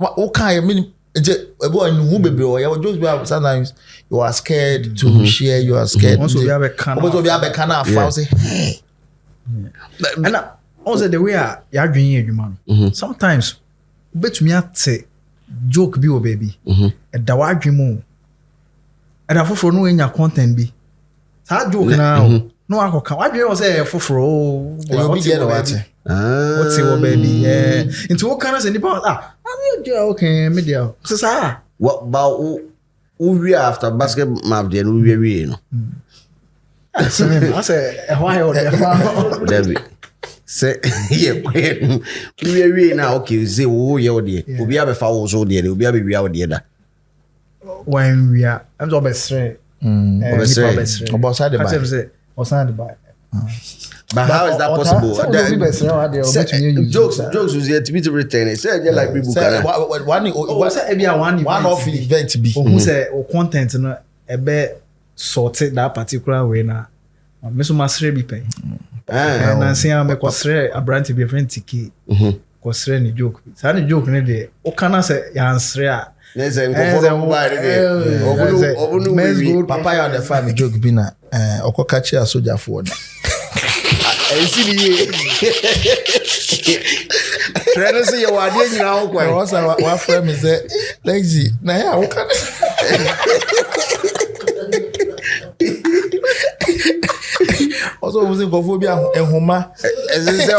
o kan me ebo anu hu bebre o ya jokes be sometimes you are scared to share, you are scared. Also be abeka na afa say hey. And also the way ya dwen adwuma. Sometimes betumi ate joke bi o baby. E da wa dwen mu. E da foforo no enya content bi. Sa joke na no akoka. Wa dwen o say foforo o. You be there what? What's your baby? Yeah. Into what kind of nipa I'm your okay, media. So sa. What about we after basket map there we no. I say why or there. Say yeah, we now okay, say oh yeah there. Obi abefa wo so there, obi abewi awo there da. When we are I'm so best straight. About side the buy. Or side the buy. But how is that possible? Jokes was here to be to return it. Say like people can. One of event be. Who say or content no ebe sorted that particular way na. Me so masre bi pay. Na say am ko sre abrant bi friend tiki. Ko sre ni joke. Sa ni joke ne de o kana say ya ansre a. Yes, and go for buy it. Papa ya the family joke bi na okokachi a soldier for na. I see the Trendy say you are doing now. What's our friend is that Lekzy? Now, yeah, okay. Also, was it Gophobia and Homa? As I say,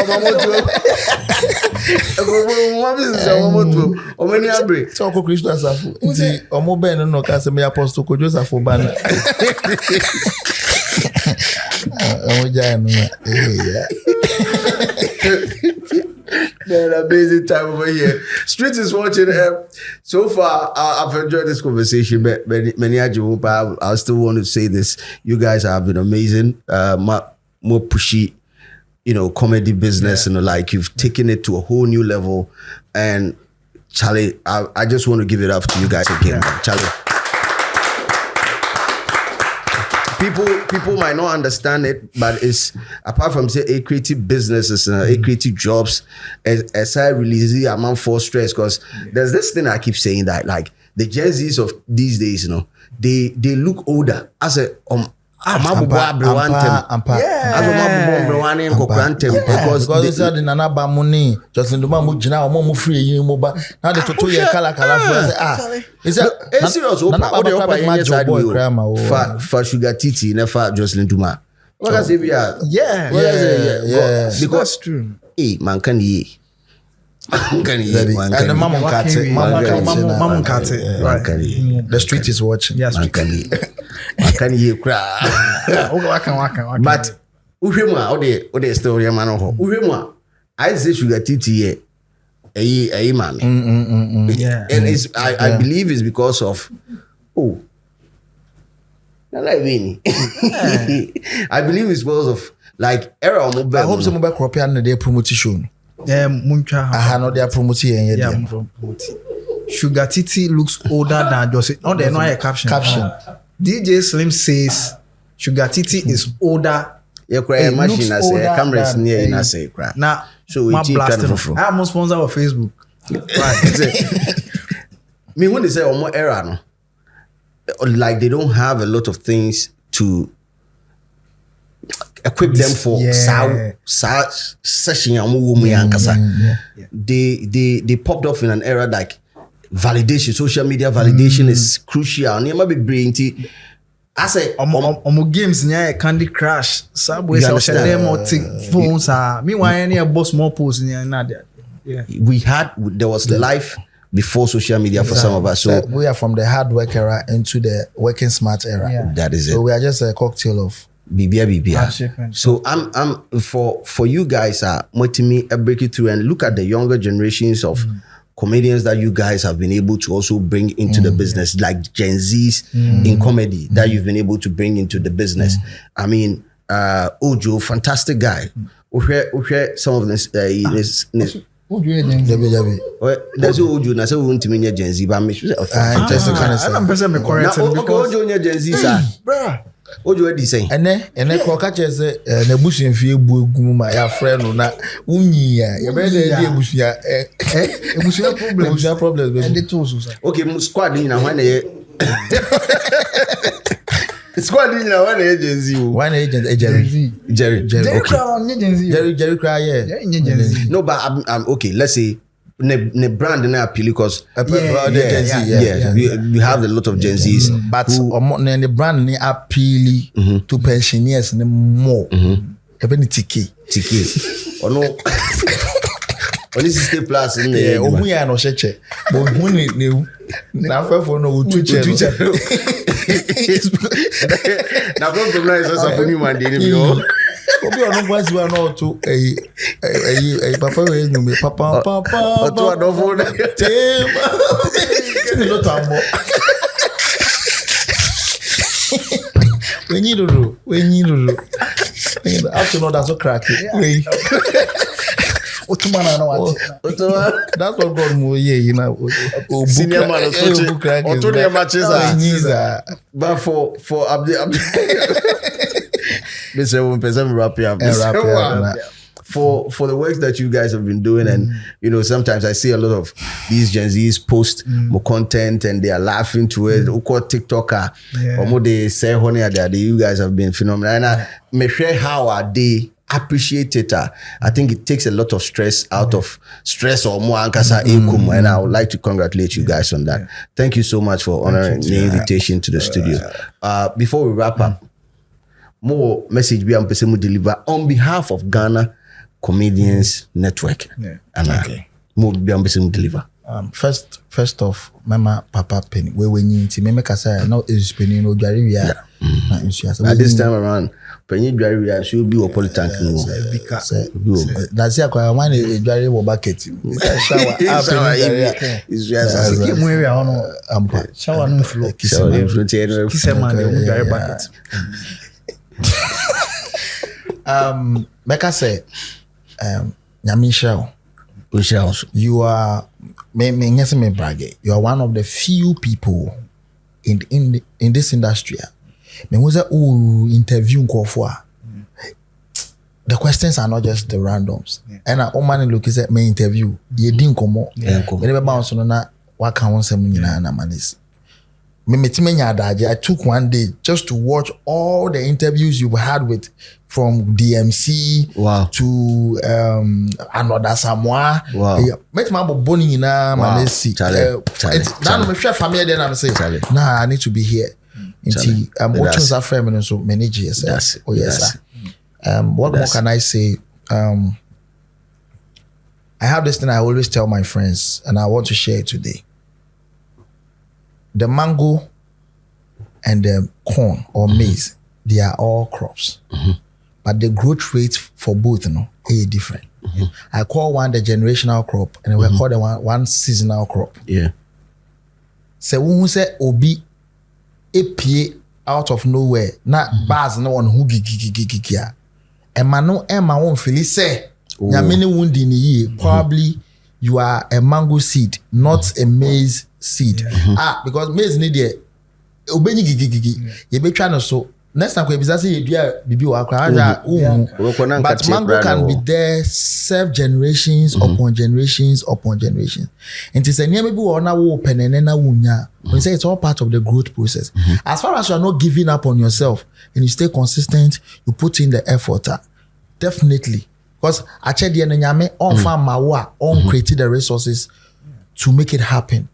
or many abri. So, Christians are or more Ben and no Casamia Apostle Kojo for banner. Man, amazing time over here. Street is watching. So far, I've enjoyed this conversation. But I still want to say this. You guys have been amazing. More pushy, comedy business, and like you've taken it to a whole new level. And Charlie, I just want to give it up to you guys again, Charlie. People might not understand it, but it's apart from say a creative businesses and a creative jobs, as I release the amount for stress, because there's this thing I keep saying that like the Gen Zs of these days, they look older as a because they said in another money just in the man mujina or more free you moba now the toto ye kala is that serious for sugar titi never Jocelyn Duma what say we are because true man can ye and the mama the street is watching can you cry but uhwemu story man ho uhwemu I say sugar titi ye man and it's I believe it's because of Like Winnie. I believe it's because of like era on mobile. I hope some mobile crop and they promote show. Muncha. I know they are promoting. Yeah, Sugar Titi looks older than Jose. Oh, there's no a caption. DJ Slim says Sugar Titi is older. Yeah, cry machine as a camera is near in as a cry. Now, so we keep I am sponsor of Facebook. Right. Me when they say more era no, like they don't have a lot of things to equip them for session they popped off in an era like validation, social media validation is crucial. And you might be brilliant. I say games near Candy Crush. Subway so them or phones are meanwhile any boss more posts near Nadia. Yeah. There was life before social media for some of us. So we are from the hard work era into the working smart era. Yeah. That is it. So we are just a cocktail of BBA. So I'm for you guys me a break it through and look at the younger generations of comedians that you guys have been able to also bring into the business, like Gen Zs in comedy that you've been able to bring into the business. I mean, Kojo, fantastic guy. Some of this there's Kojo na say we want to mean Gen Z, but I'm sure I'm person me correct because Kojo Gen Z sir. Bruh. What you say? And then Koka say na bushien fie bu egum ma ya friend no na unyi ya be dey ebushia ebushia problems be dey too so. Okay, squad in na when squad in na when Gen Z. One agent Jerry cry yeah. No, but I'm okay, let's say ne brand na appeal because we have a lot of Gen Zs, but the brand ni appeal to pensioners ni more. Even tiki or no only 60 plus in the ohu ya no cheche but hu ni na fefo no tuche na problem na is also for new man dey me o obi ono kwasi wa no to papa we nyume papa to adofo na tema ni lo tambo we need after no that's so cracky Otumana no what? That's what God mo you know. Senior man to the matches but for Mr. Person wrap up. For the work that you guys have been doing, and you know, sometimes I see a lot of these Gen Zs post more content and they are laughing to it. Uko TikToker, or more they say honey that you guys have been phenomenal. And I may share how are they appreciate it. I think it takes a lot of stress out of stress or more ankasa income, and I would like to congratulate you guys on that. Thank you so much for honoring the invitation to the studio. Before we wrap up, more message we am deliver on behalf of Ghana Comedians Network. And more be am deliver. First off, mama papa penny we nyinti me make say no is penny no dware wi a na nsuasa. At this time around penny dware wi a should be a polytank no. That's ya kwa one dware wo bucket. Shower is just ke mu area ono ampa. Shower no flow. Kise man dey dware bucket. Make I say Nyamisha you are me brag. You are one of the few people in this industry. Me was interview the questions are not just the randoms. And I man look is me interview. You didn't come on. Never bounce on na what can one say na manis. I took one day just to watch all the interviews you've had with from DMC to another Samoa. Met my boni na manesi. Now me share family then I'm saying, nah, I need to be here. I'm watching that frame and so manage yes. Oh yes. What more can I say? I have this thing I always tell my friends, and I want to share it today. The mango and the corn or maize, they are all crops. But the growth rate for both is different. I call one the generational crop and we call the one seasonal crop. Yeah. So when we say obi epie out of nowhere na bars no on who gigi Emma no Emma won't feel say nyame ne wundi ni ye probably you are a mango seed not a maize seed because maize need there obenyi gigi ye be twa no so next time we say you do bibi wa akra but mango can be there serve generations upon generations upon generations and it's a near be one na wo penene na wunya we say it's all part of the growth process as far as you are not giving up on yourself and you stay consistent you put in the effort definitely because ache de nyame on farm mawa on create the resources to make it happen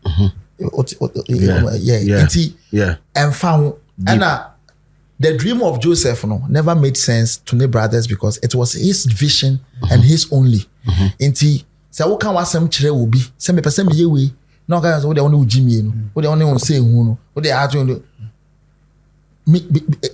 and found and the dream of Joseph never made sense to the brothers because it was his vision and his only. Inti say wo kan wasem kire wo bi say me pese me ye we na kan say wo de won wo jimi no wo de won say hu no wo de ato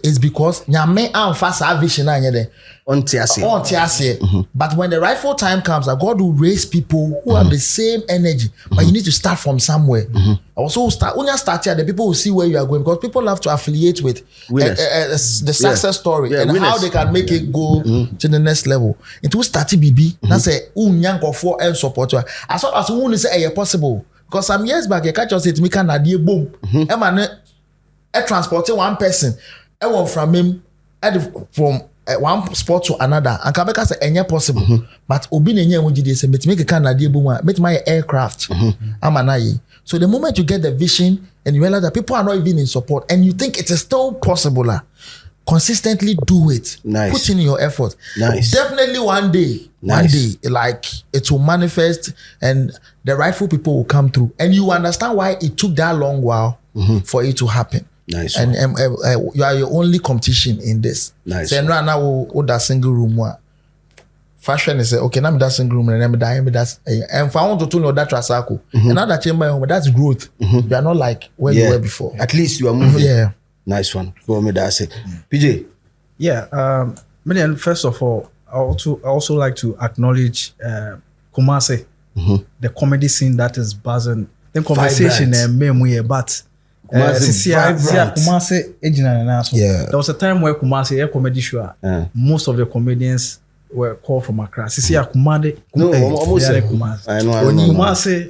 it's because nyame amfa sa vision anya de on tiase but when the rightful time comes God will raise people who have the same energy but you need to start from somewhere also when you start here the people will see where you are going because people love to affiliate with the success story and how they can make it go to the next level it will start BB na say unyanko for and support as well as who say possible because some years back you catch us it me can adie boom transporting one person from him from one spot to another and Kabeka say any possible but obi nenye wonji say make a Canada boom make my aircraft amanaye so the moment you get the vision and you realize that people are not even in support and you think it is still possible consistently do it put in your effort definitely one day like it will manifest and the rightful people will come through and you understand why it took that long while for it to happen. And you are your only competition in this. So now that single room fashion is okay. Now that single room and that's and if I want to turn that trasako and now that chamber home that's growth. You are not like where you were before. At least you are moving. Nice one. Go me that say. PJ. First of all, I also like to acknowledge Kumasi, the comedy scene that is buzzing. The conversation but. Kumasi there was a time where Kumasi a comedy show. Most of the comedians were called from Accra. Sisi Kumade. No, almost Kumasi. I know. Kumasi.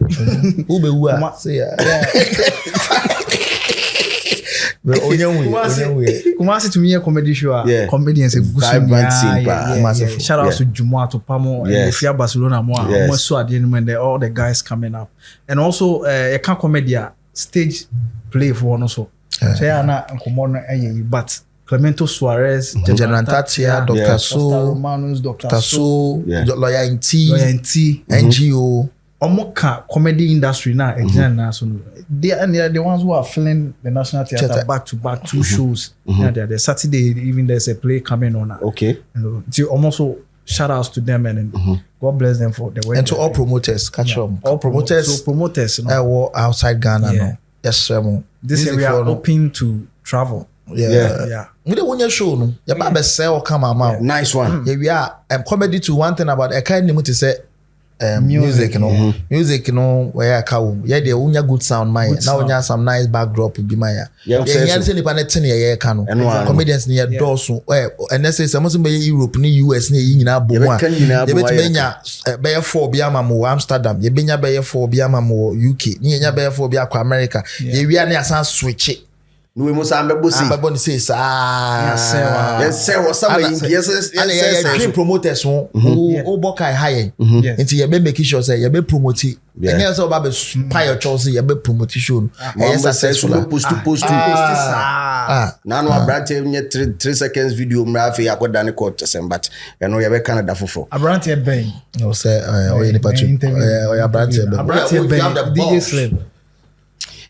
Kumasi to me a comedy show. Comedians a good shout out to Jumwa to Pamo and Fia Barcelona more. Almost so at the end when all the guys coming up. And also a comedy stage play for one also. So na nkomo but Clemento Suarez, General Tatia, Dr. So, Romanus, Dr. So, Lawyer in T, NGO. Omoka comedy industry now so they are the ones who are filling the National Theatre back to back 2 shows. The Saturday even there's a play coming on. Okay. So also shout outs to them and God bless them for the work. And to all promoters, catch them. All promoters. So promoters, outside Ghana. Yes, this year we are open to travel. We don't want your show, no. Your baba say come out. Nice one. We are comedy to one thing about a kind of to say music, music, where I come. Yeah, they own good sound, my now you have some nice backdrop be my comedians near Dawson, and they say some be Europe, US, near Bear for Biamamo, Amsterdam, Yebinya Bear for Biamamo, UK, near Bear for Biaco America. We are near some switch it. We must have a bussy. Says, dream promoters who Bokai high into your baby kisho say, you be promoting. And here's all about Pio Chelsea, you be promotion. Successful post to Nano Abrante 3 seconds video, Mrafi, I got Danny Court, but I know you have Canada for. Abrante Bay. No, say, or any Patrick, or Abrante Bay, DJ Slim.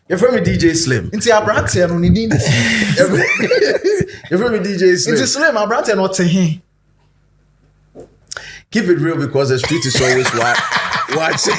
You're from me DJ Slim. Into Abrante and Unidin. You're from me DJ Slim. Into Slim, Abrante not to him. Keep it real because the street is always watching.